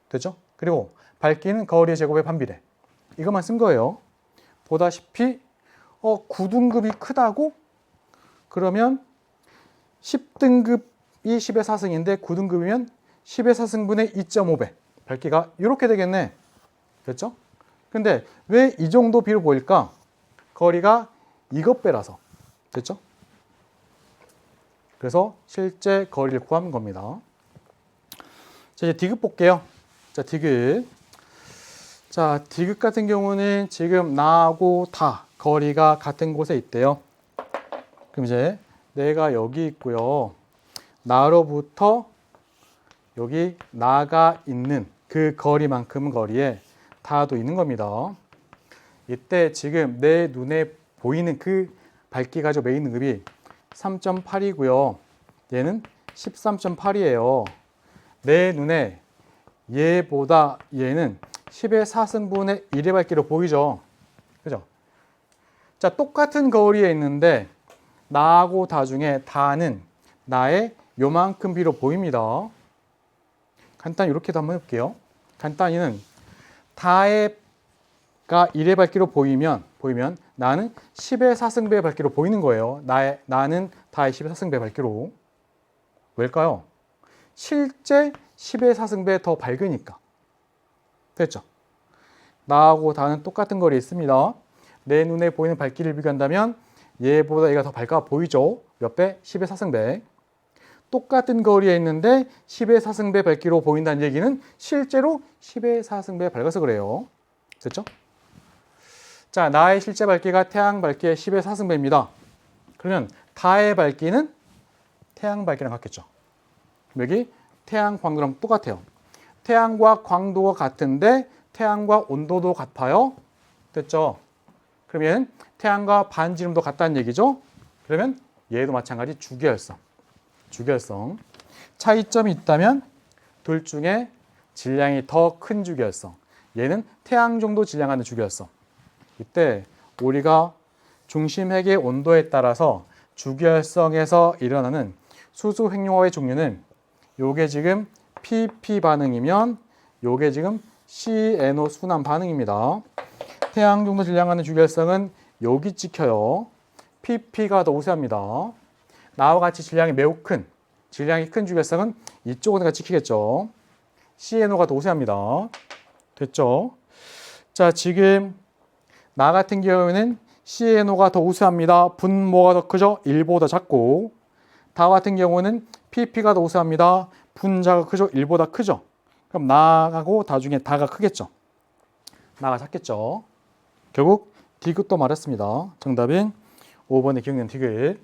됐죠? 그리고 밝기는 거리의 제곱의 반비례. 이것만 쓴 거예요. 보다시피 9등급이 크다고? 그러면 10등급이 10의 4승인데 9등급이면 10의 4승분의 2.5배. 밝기가 이렇게 되겠네. 됐죠? 근데 왜 이 정도 비로 보일까? 거리가 이것 배라서. 됐죠? 그래서 실제 거리를 구하는 겁니다. 자, 이제 디귿 볼게요. 자, 디귿. 자, 디귿 같은 경우는 지금 나하고 다 거리가 같은 곳에 있대요. 그럼 이제 내가 여기 있고요. 나로부터 여기 나가 있는 그 거리만큼 거리에 다도 있는 겁니다. 이때 지금 내 눈에 보이는 그 밝기 가지고 메인 등급이 3.8이고요. 얘는 13.8이에요. 내 눈에 얘보다 얘는 10의 4승분의 1의 밝기로 보이죠. 그죠? 자, 똑같은 거리에 있는데 나하고 다 중에 다는 나의 요만큼 비로 보입니다. 간단히 이렇게도 한번 해볼게요. 간단히는 다가 1의 밝기로 보이면 나는 10의 4승배의 밝기로 보이는 거예요. 나는 다의 10의 4승배의 밝기로. 왜일까요? 실제 10의 4승배 더 밝으니까. 됐죠? 나하고 다는 똑같은 거리에 있습니다. 내 눈에 보이는 밝기를 비교한다면 얘보다 얘가 더 밝아 보이죠? 몇 배? 10의 4승배. 똑같은 거리에 있는데 10의 4승배 밝기로 보인다는 얘기는 실제로 10의 4승배 밝아서 그래요. 됐죠? 자, 나의 실제 밝기가 태양 밝기의 10의 4승배입니다. 그러면 다의 밝기는 태양 밝기랑 같겠죠. 여기 태양 광도랑 똑같아요. 태양과 광도가 같은데 태양과 온도도 같아요. 됐죠? 그러면 태양과 반지름도 같다는 얘기죠. 그러면 얘도 마찬가지 주계열성. 차이점이 있다면 둘 중에 질량이 더 큰 주계열성. 얘는 태양 정도 질량하는 주계열성. 이때 우리가 중심핵의 온도에 따라서 주계열성에서 일어나는 수소 횡령화의 종류는 요게 지금 PP 반응이면 요게 지금 CNO 순환 반응입니다. 태양 정도 질량하는 주계열성은 여기 찍혀요. PP가 더 우세합니다. 나와 같이 질량이 큰 주계열성은 이쪽으로 찍히겠죠. CNO가 더 우세합니다. 됐죠? 자, 지금 나 같은 경우에는 CNO가 더 우세합니다. 분모가 더 크죠? 1보다 작고. 다 같은 경우는 PP가 더 우세합니다. 분자가 크죠? 1보다 크죠? 그럼 나하고 다 중에 다가 크겠죠? 나가 작겠죠? 결국 디귿도 말했습니다. 정답은 5번의 기억력 디귿.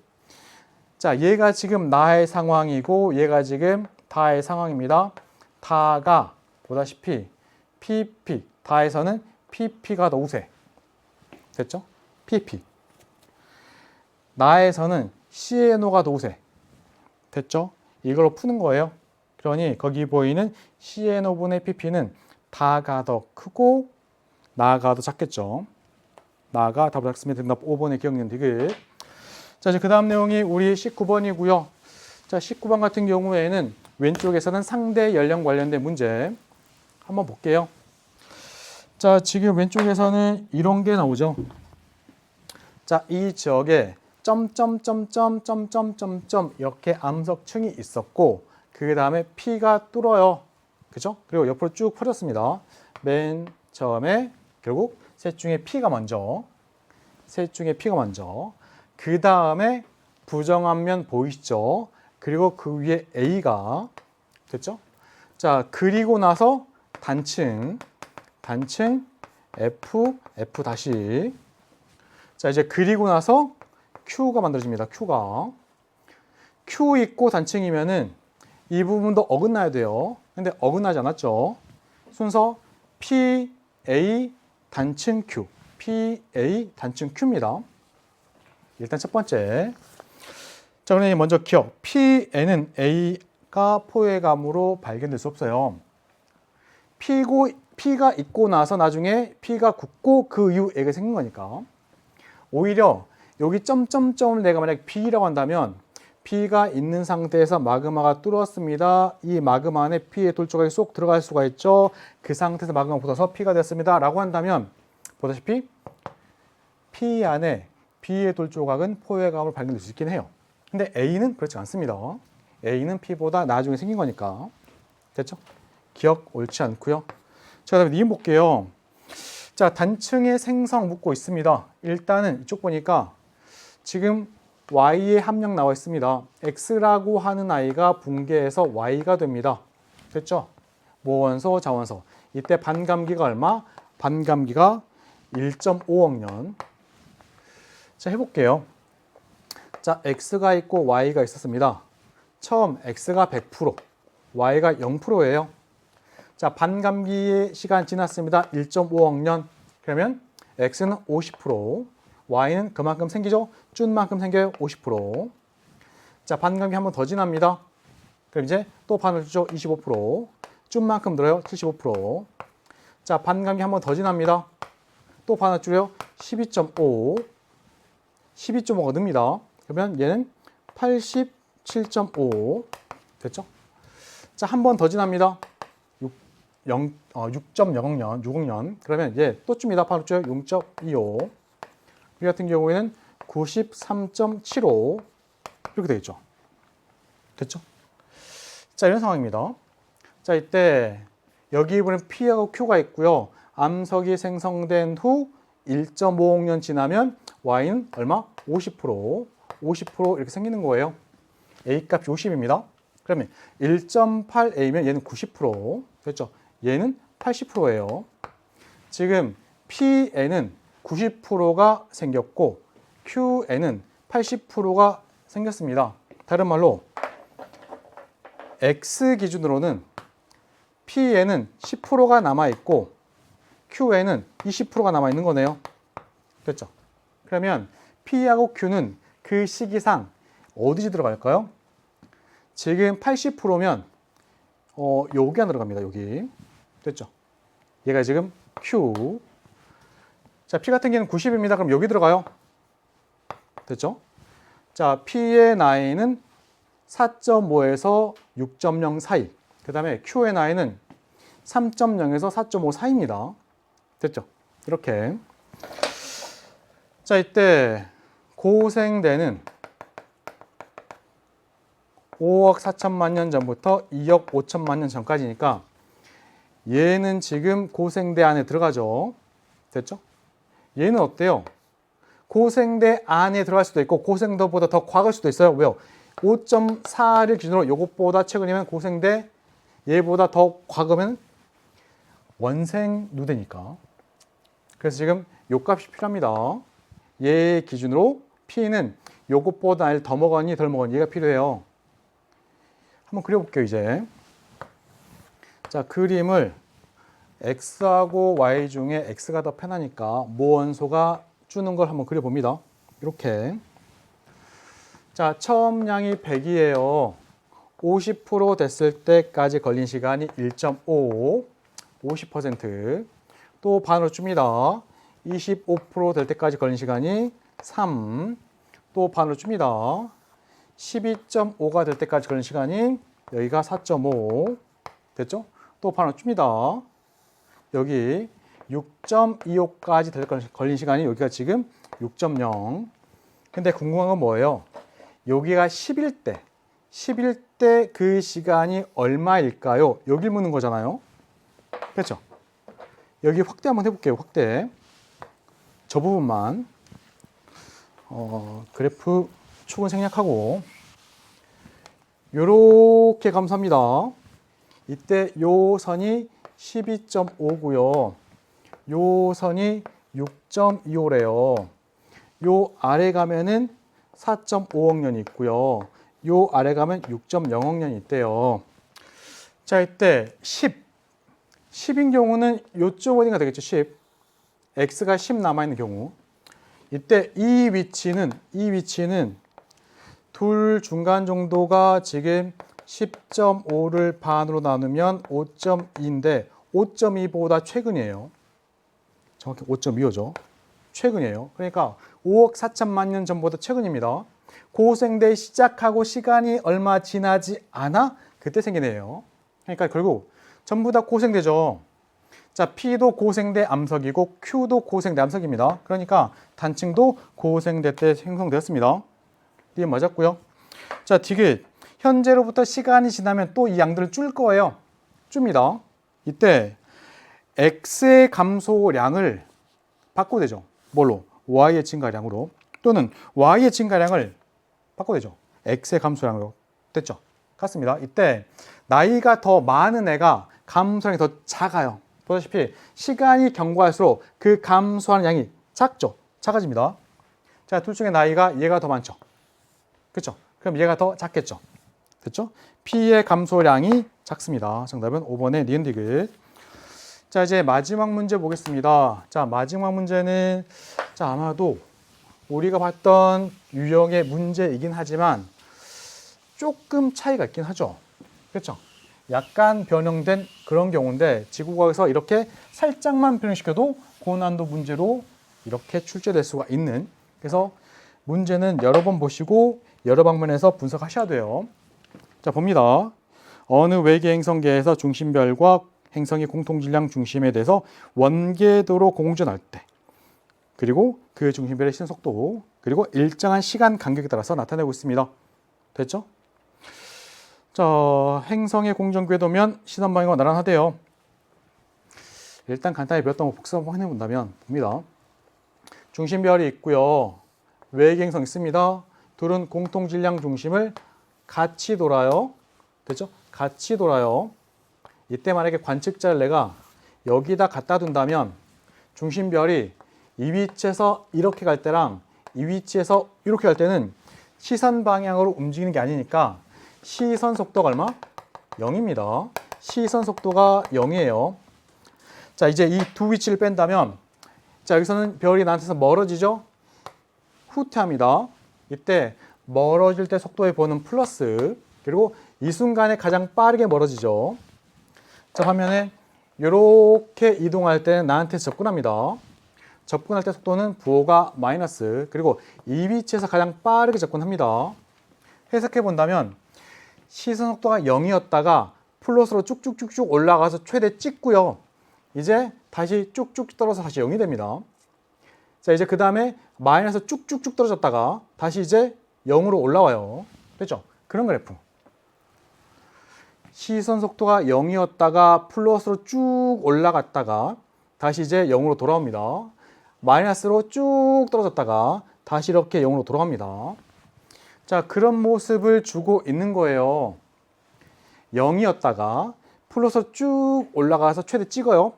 자, 얘가 지금 나의 상황이고 얘가 지금 다의 상황입니다. 다가 보다시피 PP, 다에서는 PP가 더 우세. 됐죠? PP. 나에서는 CNO가 더 우세. 됐죠? 이걸로 푸는 거예요. 그러니 거기 보이는 CNO분의 PP는 다가 더 크고 나가 더 작겠죠. 나가 답을 작습니다. 정답 5번의 기억력 디귿. 자, 이제 그 다음 내용이 우리 19번이고요. 자, 19번 같은 경우에는 왼쪽에서는 상대 연령 관련된 문제 한번 볼게요. 자, 지금 왼쪽에서는 이런 게 나오죠. 자, 이 지역에 점점점점점점점 이렇게 암석층이 있었고 그 다음에 P가 뚫어요. 그죠? 그리고 옆으로 쭉 퍼졌습니다. 맨 처음에 결국 셋 중에 P가 먼저. 그 다음에 부정한 보이시죠? 그리고 그 위에 A가 됐죠? 자, 그리고 나서 단층 F 다시. 자, 이제 그리고 나서 Q가 만들어집니다. Q 있고 단층이면은 이 부분도 어긋나야 돼요. 근데 어긋나지 않았죠? 순서 P, A, 단층 Q. P, A, 단층 Q입니다. 일단 첫 번째. 자, 그러니 먼저 기억. P에는 A가 포획감으로 발견될 수 없어요. P가 있고 나서 나중에 P가 굳고 그 이후 A가 생긴 거니까. 오히려 여기 점점점을 내가 만약 B라고 한다면 P가 있는 상태에서 마그마가 뚫었습니다. 이 마그마 안에 P의 돌조각이 쏙 들어갈 수가 있죠. 그 상태에서 마그마가 붙어서 P가 됐습니다. 라고 한다면 보다시피 P 안에 B의 돌조각은 포획감으로 발견될 수 있긴 해요. 근데 A는 그렇지 않습니다. A는 P보다 나중에 생긴 거니까. 됐죠? 기억 옳지 않고요. 자, 그다음에 니은 볼게요. 자, 단층의 생성 묻고 있습니다. 일단은 이쪽 보니까 지금 Y의 함량 나와 있습니다. X라고 하는 아이가 붕괴해서 Y가 됩니다. 됐죠? 모원소, 자원소. 이때 반감기가 얼마? 반감기가 1.5억 년. 자, 해볼게요. 자, X가 있고 Y가 있었습니다. 처음 X가 100%, Y가 0%예요. 자, 반감기의 시간 지났습니다. 1.5억 년. 그러면 X는 50%, Y는 그만큼 생기죠? 준 만큼 생겨요. 50%. 자, 반감기 한 번 더 지납니다. 그럼 이제 또 반을 주죠. 25%. 준 만큼 늘어요. 75%. 자, 반감기 한 번 더 지납니다. 또 반을 줄여요. 12.5. 12.5가 늡니다. 그러면 얘는 87.5. 됐죠? 자, 한 번 더 지납니다. 6.0억 년, 6억 년. 그러면 이제 또 줍니다. 바로 줘요. 0.25. 이 같은 경우에는 93.75. 이렇게 되겠죠. 됐죠? 자, 이런 상황입니다. 자, 이때 여기 보면 P하고 Q가 있고요. 암석이 생성된 후 1.5억 년 지나면 Y는 얼마? 50%. 50% 이렇게 생기는 거예요. A 값이 50입니다. 그러면 1.8A면 얘는 90%. 됐죠? 얘는 80%예요. 지금 P에는 90%가 생겼고 Q에는 80%가 생겼습니다. 다른 말로 X 기준으로는 P에는 10%가 남아있고 Q에는 20%가 남아있는 거네요. 됐죠? 그러면 P하고 Q는 그 시기상 어디지 들어갈까요? 지금 80%면 여기 안 들어갑니다. 여기. 됐죠? 얘가 지금 Q. 자, P 같은 경우는 90입니다. 그럼 여기 들어가요. 됐죠? 자, P의 나이는 4.5에서 6.0 사이. 그 다음에 Q의 나이는 3.0에서 4.5 사이입니다. 됐죠? 이렇게. 자, 이때 고생대는 5억 4천만 년 전부터 2억 5천만 년 전까지니까 얘는 지금 고생대 안에 들어가죠. 됐죠? 얘는 어때요? 고생대 안에 들어갈 수도 있고 고생도보다 더 과거일 수도 있어요. 왜요? 5.4를 기준으로 요것보다 최근이면 고생대, 얘보다 더 과거면 원생 누대니까. 그래서 지금 요 값이 필요합니다. 얘 기준으로 P는 요것보다 L 더 먹었니 덜 먹었니 얘가 필요해요. 한번 그려볼게요 이제. 자, 그림을 X하고 Y 중에 X가 더 편하니까 모원소가 주는 걸 한번 그려봅니다. 이렇게. 자, 처음 양이 100이에요. 50% 됐을 때까지 걸린 시간이 1.5, 50%. 또 반으로 줍니다. 25% 될 때까지 걸린 시간이 3, 또 반으로 줍니다. 12.5가 될 때까지 걸린 시간이 여기가 4.5, 됐죠? 또 반으로 줍니다. 여기 6.25까지 걸린 시간이 여기가 지금 6.0. 근데 궁금한 건 뭐예요? 여기가 10일 때 그 시간이 얼마일까요? 여길 묻는 거잖아요. 그렇죠? 여기 확대 한번 해볼게요. 확대. 저 부분만 그래프 축은 생략하고 요렇게 감사합니다. 이때 요 선이 12.5고요. 요 선이 6.25래요. 요 아래 가면은 4.5억 년이 있고요. 요 아래 가면 6.0억 년이 있대요. 자, 이때 10인 경우는 요쪽 어딘가 되겠죠. 10. x가 10 남아있는 경우. 이때 이 위치는 둘 중간 정도가 지금 10.5를 반으로 나누면 5.2인데 5.2보다 최근이에요. 정확히 5.25죠. 최근이에요. 그러니까 5억 4천만 년 전보다 최근입니다. 고생대 시작하고 시간이 얼마 지나지 않아 그때 생긴 애예요. 그러니까 결국 전부 다 고생대죠. 자, P도 고생대 암석이고 Q도 고생대 암석입니다. 그러니까 단층도 고생대 때 생성되었습니다. 이게 맞았고요. 자, 디귿. 현재로부터 시간이 지나면 또 이 양들을 줄 거예요. 줍니다. 이때 X의 감소량을 바꿔도 되죠. 뭘로? Y의 증가량으로. 또는 Y의 증가량을 바꿔도 되죠. X의 감소량으로. 됐죠? 같습니다. 이때 나이가 더 많은 애가 감소량이 더 작아요. 보다시피 시간이 경과할수록 그 감소하는 양이 작죠. 작아집니다. 자, 둘 중에 나이가 얘가 더 많죠. 그렇죠? 그럼 얘가 더 작겠죠. 됐죠? P의 감소량이 작습니다. 정답은 5번의 니은 디귿. 자, 이제 마지막 문제 보겠습니다. 자, 마지막 문제는 자, 아마도 우리가 봤던 유형의 문제이긴 하지만 조금 차이가 있긴 하죠. 그렇죠? 약간 변형된 그런 경우인데 지구과학에서 이렇게 살짝만 변형시켜도 고난도 문제로 이렇게 출제될 수가 있는. 그래서 문제는 여러 번 보시고 여러 방면에서 분석하셔야 돼요. 자, 봅니다. 어느 외계 행성계에서 중심별과 행성의 공통질량 중심에 대해서 원궤도로 공전할 때, 그리고 그 중심별의 신속도, 그리고 일정한 시간 간격에 따라서 나타내고 있습니다. 됐죠? 자, 행성의 공전궤도면 시선 방향과 나란하대요. 일단 간단히 배웠던 거 복습 한번 해본다면 봅니다. 중심별이 있고요. 외계 행성 있습니다. 둘은 공통질량 중심을 같이 돌아요. 됐죠? 같이 돌아요. 이때 만약에 관측자를 내가 여기다 갖다 둔다면 중심별이 이 위치에서 이렇게 갈 때랑 이 위치에서 이렇게 갈 때는 시선 방향으로 움직이는 게 아니니까 시선 속도가 얼마? 0입니다. 시선 속도가 0이에요. 자, 이제 이 두 위치를 뺀다면 자, 여기서는 별이 나한테서 멀어지죠? 후퇴합니다. 이때 멀어질 때 속도의 번은 플러스, 그리고 이 순간에 가장 빠르게 멀어지죠. 자, 화면에 이렇게 이동할 때는 나한테 접근합니다. 접근할 때 속도는 부호가 마이너스, 그리고 이 위치에서 가장 빠르게 접근합니다. 해석해 본다면 시선 속도가 0이었다가 플러스로 쭉쭉쭉쭉 올라가서 최대 찍고요. 이제 다시 쭉쭉 떨어져서 다시 0이 됩니다. 자, 이제 그 다음에 마이너스 쭉쭉쭉 떨어졌다가 다시 이제 0으로 올라와요. 됐죠? 그런 그래프. 시선 속도가 0이었다가 플러스로 쭉 올라갔다가 다시 이제 0으로 돌아옵니다. 마이너스로 쭉 떨어졌다가 다시 이렇게 0으로 돌아갑니다. 자, 그런 모습을 주고 있는 거예요. 0이었다가 플러스 쭉 올라가서 최대 찍어요.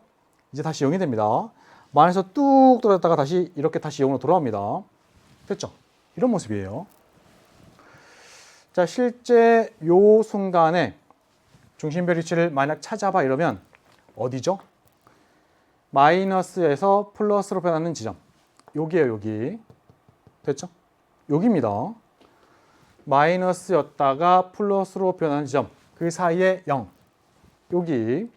이제 다시 0이 됩니다. 마이너스 뚝 떨어졌다가 다시 이렇게 다시 0으로 돌아옵니다. 됐죠? 이런 모습이에요. 자, 실제 요 순간에 중심별 위치를 만약 찾아봐 이러면 어디죠? 마이너스에서 플러스로 변하는 지점. 여기에요, 여기. 됐죠? 여기입니다. 마이너스였다가 플러스로 변하는 지점. 그 사이에 0. 여기.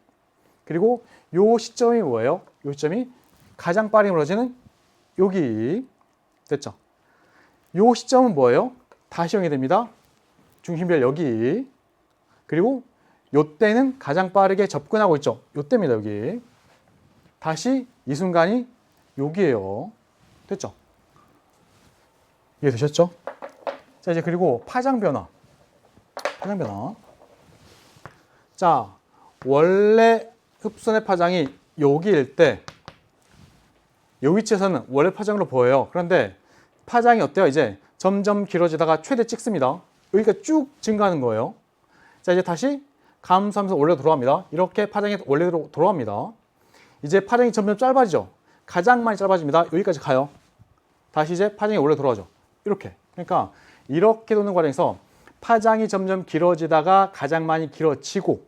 그리고 요 시점이 뭐예요? 요 시점이 가장 빠르게 멀어지는 여기. 됐죠? 요 시점은 뭐예요? 다시 0이 됩니다. 중심별 여기. 그리고 요 때는 가장 빠르게 접근하고 있죠. 요 때입니다, 여기. 다시 이 순간이 여기에요. 됐죠? 이해되셨죠? 자, 이제 그리고 파장 변화. 파장 변화. 자, 원래 흡선의 파장이 여기일 때, 이 위치에서는 원래 파장으로 보여요. 그런데 파장이 어때요? 이제 점점 길어지다가 최대 찍습니다. 여기가 쭉 증가하는 거예요. 자, 이제 다시 감소하면서 원래로 돌아갑니다. 이렇게 파장이 원래로 돌아갑니다. 이제 파장이 점점 짧아지죠. 가장 많이 짧아집니다. 여기까지 가요. 다시 이제 파장이 원래 돌아오죠. 이렇게. 그러니까 이렇게 도는 과정에서 파장이 점점 길어지다가 가장 많이 길어지고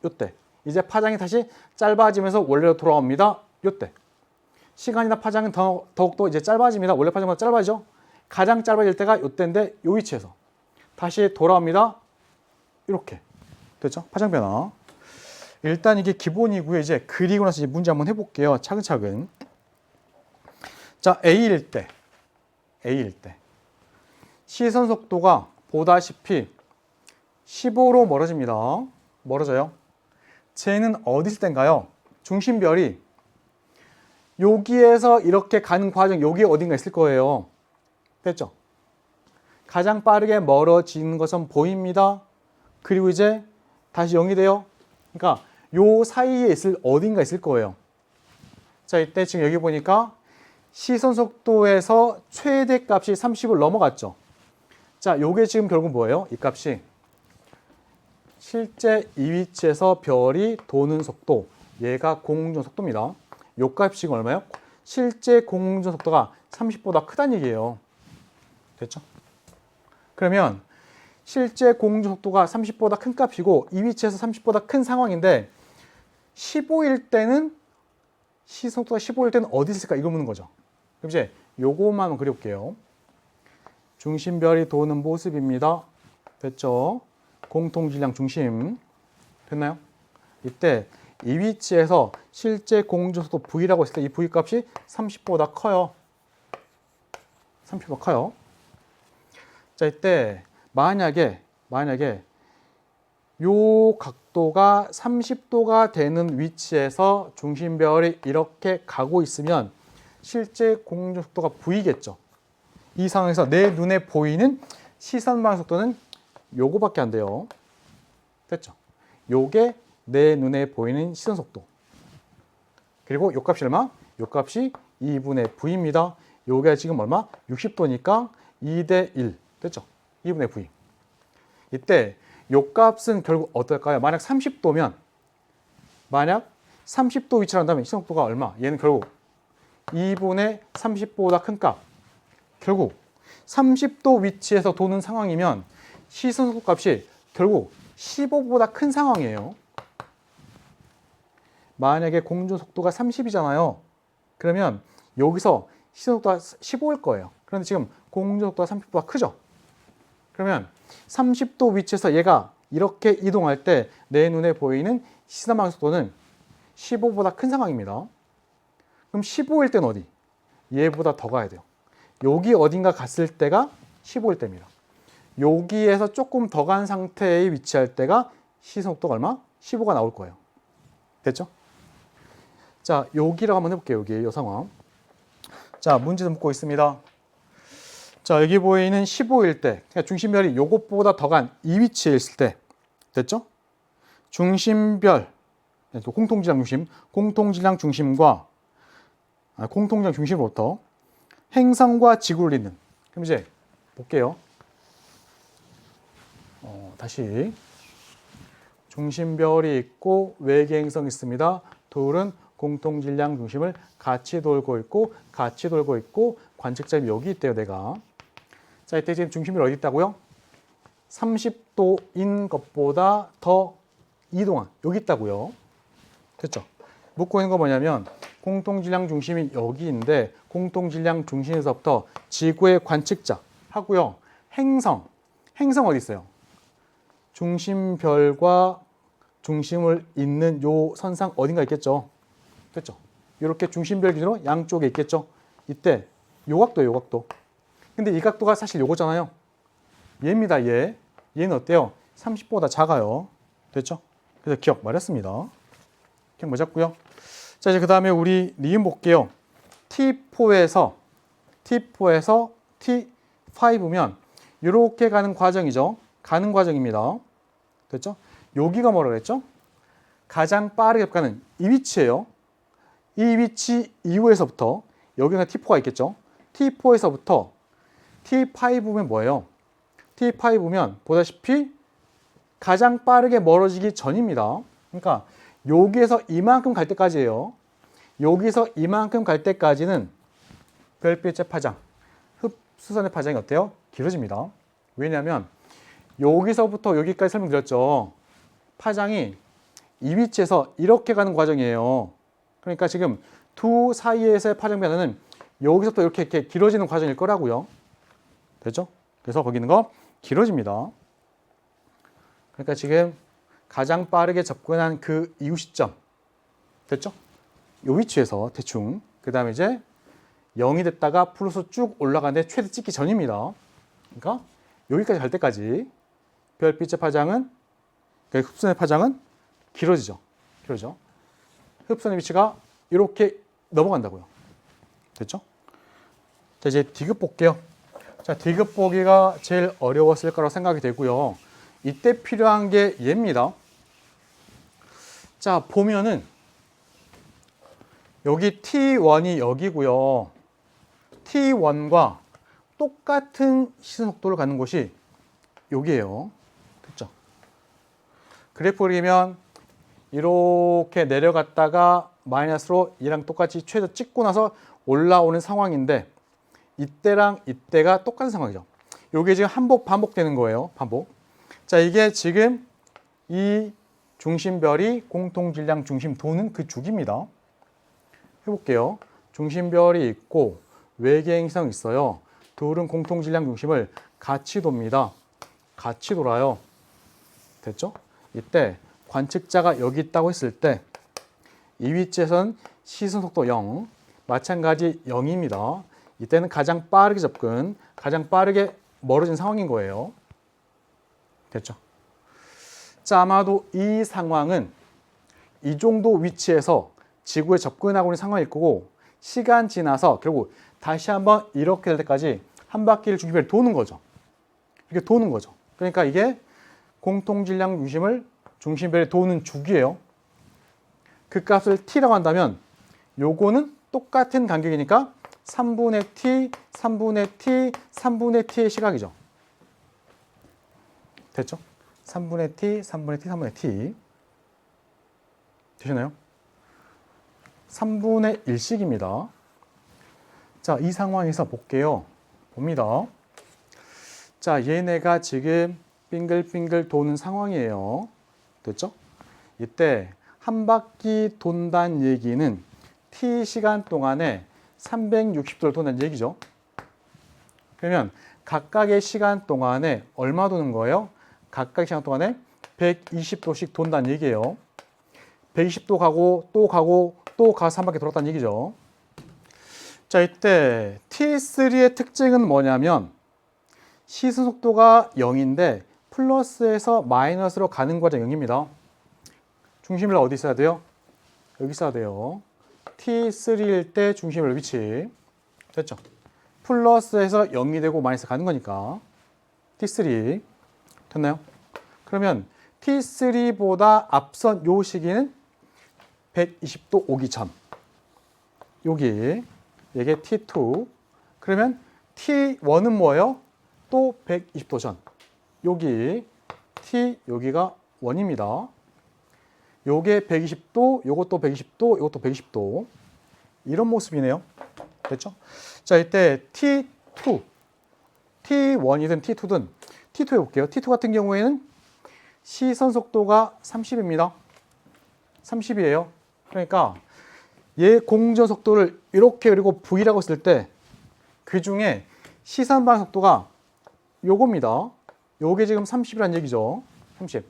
요때 이제 파장이 다시 짧아지면서 원래로 돌아옵니다. 요때 시간이나 파장은 더욱더 이제 짧아집니다. 원래 파장보다 짧아지죠. 가장 짧아질 때가 요때인데 요 위치에서 다시 돌아옵니다. 이렇게 됐죠? 파장 변화. 일단 이게 기본이고요. 이제 그리고 나서 이제 문제 한번 해볼게요. 차근차근. 자, A일 때 시선 속도가 보다시피 15로 멀어집니다. 멀어져요. 쟤는 어디 있을 땐가요? 중심별이 여기에서 이렇게 가는 과정, 여기 어딘가 있을 거예요. 됐죠? 가장 빠르게 멀어지는 것은 보입니다. 그리고 이제 다시 0이 돼요. 그러니까 요 사이에 어딘가 있을 거예요. 자, 이때 지금 여기 보니까 시선 속도에서 최대 값이 30을 넘어갔죠. 자, 요게 지금 결국 뭐예요? 이 값이 실제 이 위치에서 별이 도는 속도, 얘가 공중전 속도입니다. 요 값이 지금 얼마예요? 실제 공중전 속도가 30보다 크다는 얘기예요. 됐죠? 그러면 실제 공중전 속도가 30보다 큰 값이고 이 위치에서 30보다 큰 상황인데 15일 때는 시선 속도가 15일 때는 어디 있을까? 이걸 묻는 거죠. 그럼 이제 요것만 한번 그려볼게요. 중심별이 도는 모습입니다. 됐죠? 공통질량 중심. 됐나요? 이때 이 위치에서 실제 공중속도 V라고 했을 때 이 V 값이 30보다 커요. 30보다 커요. 자, 이때 만약에 요 각도가 30도가 되는 위치에서 중심별이 이렇게 가고 있으면 실제 공중속도가 V겠죠. 이 상황에서 내 눈에 보이는 시선 방향 속도는 요거밖에 안 돼요. 됐죠? 요게 내 눈에 보이는 시선 속도. 그리고 요 값이 얼마? 요 값이 2분의 V입니다. 요게 지금 얼마? 60도니까 2대 1. 됐죠? 2분의 V. 이때 요 값은 결국 어떨까요? 만약 30도면 만약 30도 위치를 한다면 시선 속도가 얼마? 얘는 결국 2분의 30보다 큰 값. 결국 30도 위치에서 도는 상황이면 시선 속도 값이 결국 15보다 큰 상황이에요. 만약에 공중 속도가 30이잖아요. 그러면 여기서 시선 속도가 15일 거예요. 그런데 지금 공중 속도가 30보다 크죠. 그러면 30도 위치에서 얘가 이렇게 이동할 때 내 눈에 보이는 시선 방향 속도는 15보다 큰 상황입니다. 그럼 15일 때는 어디? 얘보다 더 가야 돼요. 여기 어딘가 갔을 때가 15일 때입니다. 여기에서 조금 더 간 상태에 위치할 때가 시선 속도가 얼마? 15가 나올 거예요. 됐죠? 자, 여기라고 한번 해볼게요. 여기 이 상황. 자, 문제도 묻고 있습니다. 자, 여기 보이는 15일 때, 그러니까 중심별이 요것보다 더 간 이 위치에 있을 때, 됐죠? 중심별, 공통질량 중심, 공통질량 중심과 공통지향 중심으로부터 행성과 지구를 잇는. 그럼 이제 볼게요. 다시 중심별이 있고 외계 행성이 있습니다. 둘은 공통질량 중심을 같이 돌고 있고 관측점이 여기 있대요, 내가. 자, 이때 지금 중심별이 어디 있다고요? 30도인 것보다 더 이동한 여기 있다고요. 됐죠? 묻고 있는 거 뭐냐면 공통질량 중심이 여기인데 공통질량 중심에서부터 지구의 관측자 하고요. 행성 어디 있어요? 중심별과 중심을 잇는 요 선상 어딘가 있겠죠. 됐죠? 이렇게 중심별 기준으로 양쪽에 있겠죠. 이때 요 각도. 근데 이 각도가 사실 요거잖아요. 얘입니다. 얘는 어때요? 30보다 작아요. 됐죠? 그래서 기억 말했습니다. 기억 뭐 잡고요. 자, 이제 그 다음에 우리 니은 볼게요. T4에서 T5면 이렇게 가는 과정이죠. 가는 과정입니다. 됐죠? 여기가 뭐라 그랬죠? 가장 빠르게 가는 이 위치예요. 이 위치 이후에서부터 여기가 T4가 있겠죠. T4에서부터 T5면 뭐예요? T5면 보다시피 가장 빠르게 멀어지기 전입니다. 그러니까 여기에서 이만큼 갈 때까지예요. 여기서 이만큼 갈 때까지는 별빛의 파장, 흡수선의 파장이 어때요? 길어집니다. 왜냐하면 여기서부터 여기까지 설명드렸죠. 파장이 이 위치에서 이렇게 가는 과정이에요. 그러니까 지금 두 사이에서의 파장 변화는 여기서부터 이렇게 길어지는 과정일 거라고요. 됐죠? 그래서 거기 있는 거 길어집니다. 그러니까 지금 가장 빠르게 접근한 그 이후 시점. 됐죠? 이 위치에서 대충. 그 다음에 이제 0이 됐다가 플러스 쭉 올라가는데 최대 찍기 전입니다. 그러니까 여기까지 갈 때까지 별빛의 파장은, 그러니까 흡선의 파장은 길어지죠. 흡선의 위치가 이렇게 넘어간다고요. 됐죠? 자, 이제 디귿 볼게요. 자, 디귿 보기가 제일 어려웠을 거라고 생각이 되고요. 이때 필요한 게 얘입니다. 자, 보면은 여기 T1이 여기고요. T1과 똑같은 시선 속도를 갖는 곳이 여기예요. 됐죠? 그래프 그리면 이렇게 내려갔다가 마이너스로 얘랑 똑같이 최저 찍고 나서 올라오는 상황인데 이때랑 이때가 똑같은 상황이죠. 이게 지금 반복되는 거예요. 반복. 자, 이게 지금 이 중심별이 공통질량 중심 도는 그 주기입니다. 해볼게요. 중심별이 있고 외계 행성이 있어요. 둘은 공통질량 중심을 같이 돕니다. 같이 돌아요. 됐죠? 이때 관측자가 여기 있다고 했을 때 이 위치에선 시선 속도 0, 마찬가지 0입니다. 이때는 가장 빠르게 접근, 가장 빠르게 멀어진 상황인 거예요. 됐죠? 자, 아마도 이 상황은 이 정도 위치에서 지구에 접근하고 있는 상황일 거고 시간 지나서 결국 다시 한번 이렇게 될 때까지 한 바퀴를 중심별이 도는 거죠. 이렇게 도는 거죠. 그러니까 이게 공통질량 중심별이 도는 주기예요. 그 값을 t라고 한다면 요거는 똑같은 간격이니까 3분의 t, 3분의 t, 3분의 t의 시각이죠. 됐죠? 3분의 t, 3분의 t, 3분의 t. 되시나요? 3분의 1씩입니다. 자, 이 상황에서 볼게요. 봅니다. 자, 얘네가 지금 빙글빙글 도는 상황이에요. 됐죠? 이때 한 바퀴 돈다는 얘기는 t 시간 동안에 360도를 돈다는 얘기죠. 그러면 각각의 시간 동안에 얼마 도는 거예요? 각각의 시간 동안에 120도씩 돈다는 얘기예요. 120도 가고 또 가고 또 가서 한 바퀴 돌았다는 얘기죠. 자, 이때 T3의 특징은 뭐냐면 시선 속도가 0인데 플러스에서 마이너스로 가는 과정 0입니다. 중심을 어디 있어야 돼요? 여기 있어야 돼요. T3일 때 중심을 위치. 됐죠? 플러스에서 0이 되고 마이너스 가는 거니까 T3. 됐나요? 그러면 T3보다 앞선 요 시기는 120도 오기 전. 여기 이게 T2. 그러면 T1은 뭐예요? 또 120도 전. 여기 T 여기가 1입니다. 요게 120도, 요것도 120도, 요것도 120도. 이런 모습이네요. 됐죠? 자, 이때 T2, T1이든 T2든 T2 해볼게요. T2 같은 경우에는 시선 속도가 30입니다. 30이에요. 그러니까 얘 공전 속도를 이렇게 그리고 V라고 쓸 때 그 중에 시선 반응 속도가 요겁니다. 요게 지금 30이란 얘기죠. 30.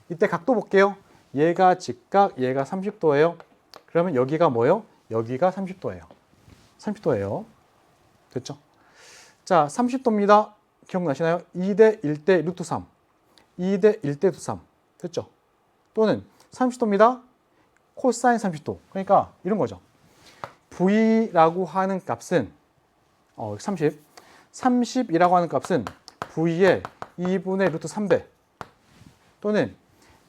이때 각도 볼게요. 얘가 직각, 얘가 30도예요. 그러면 여기가 뭐예요? 여기가 30도예요. 30도예요. 됐죠? 자, 30도입니다. 기억나시나요? 2대 1대 루트 3. 2대 1대 루트 3. 됐죠? 또는 30도입니다. 코사인 30도. 그러니까 이런 거죠. V라고 하는 값은 30. 30이라고 하는 값은 V의 2분의 루트 3배. 또는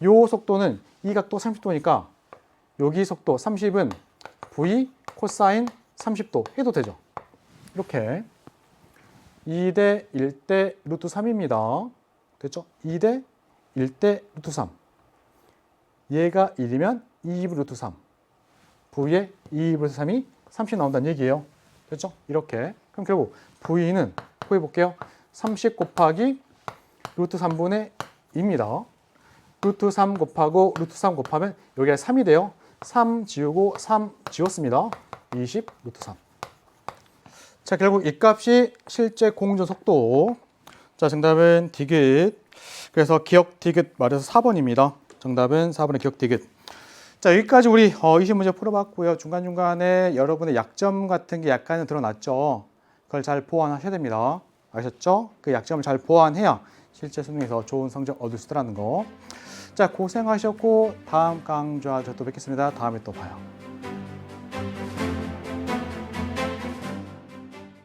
요 속도는 이 각도 30도니까 여기 속도 30은 V 코사인 30도 해도 되죠. 이렇게 2대 1대 루트 3입니다. 됐죠? 2대 1대 루트 3. 얘가 1이면 2분의 루트 3. V의 2분의 루트 3이 30 나온다는 얘기예요. 됐죠? 이렇게. 그럼 결국 V는 구해볼게요. 30 곱하기 루트 3분의 2입니다. 루트 3 곱하고 루트 3 곱하면 여기가 3이 돼요. 3 지우고 3 지웠습니다. 20 루트 3. 자, 결국 이 값이 실제 공전 속도. 자, 정답은 디귿. 그래서 기억 디귿 말해서 4번입니다. 정답은 4번의 기억 디귿. 자, 여기까지 우리 20문제 풀어봤고요. 중간중간에 여러분의 약점 같은 게 약간은 드러났죠. 그걸 잘 보완하셔야 됩니다. 아셨죠? 그 약점을 잘 보완해야 실제 수능에서 좋은 성적 얻을 수 있다는 거. 자, 고생하셨고 다음 강좌에서 또 뵙겠습니다. 다음에 또 봐요.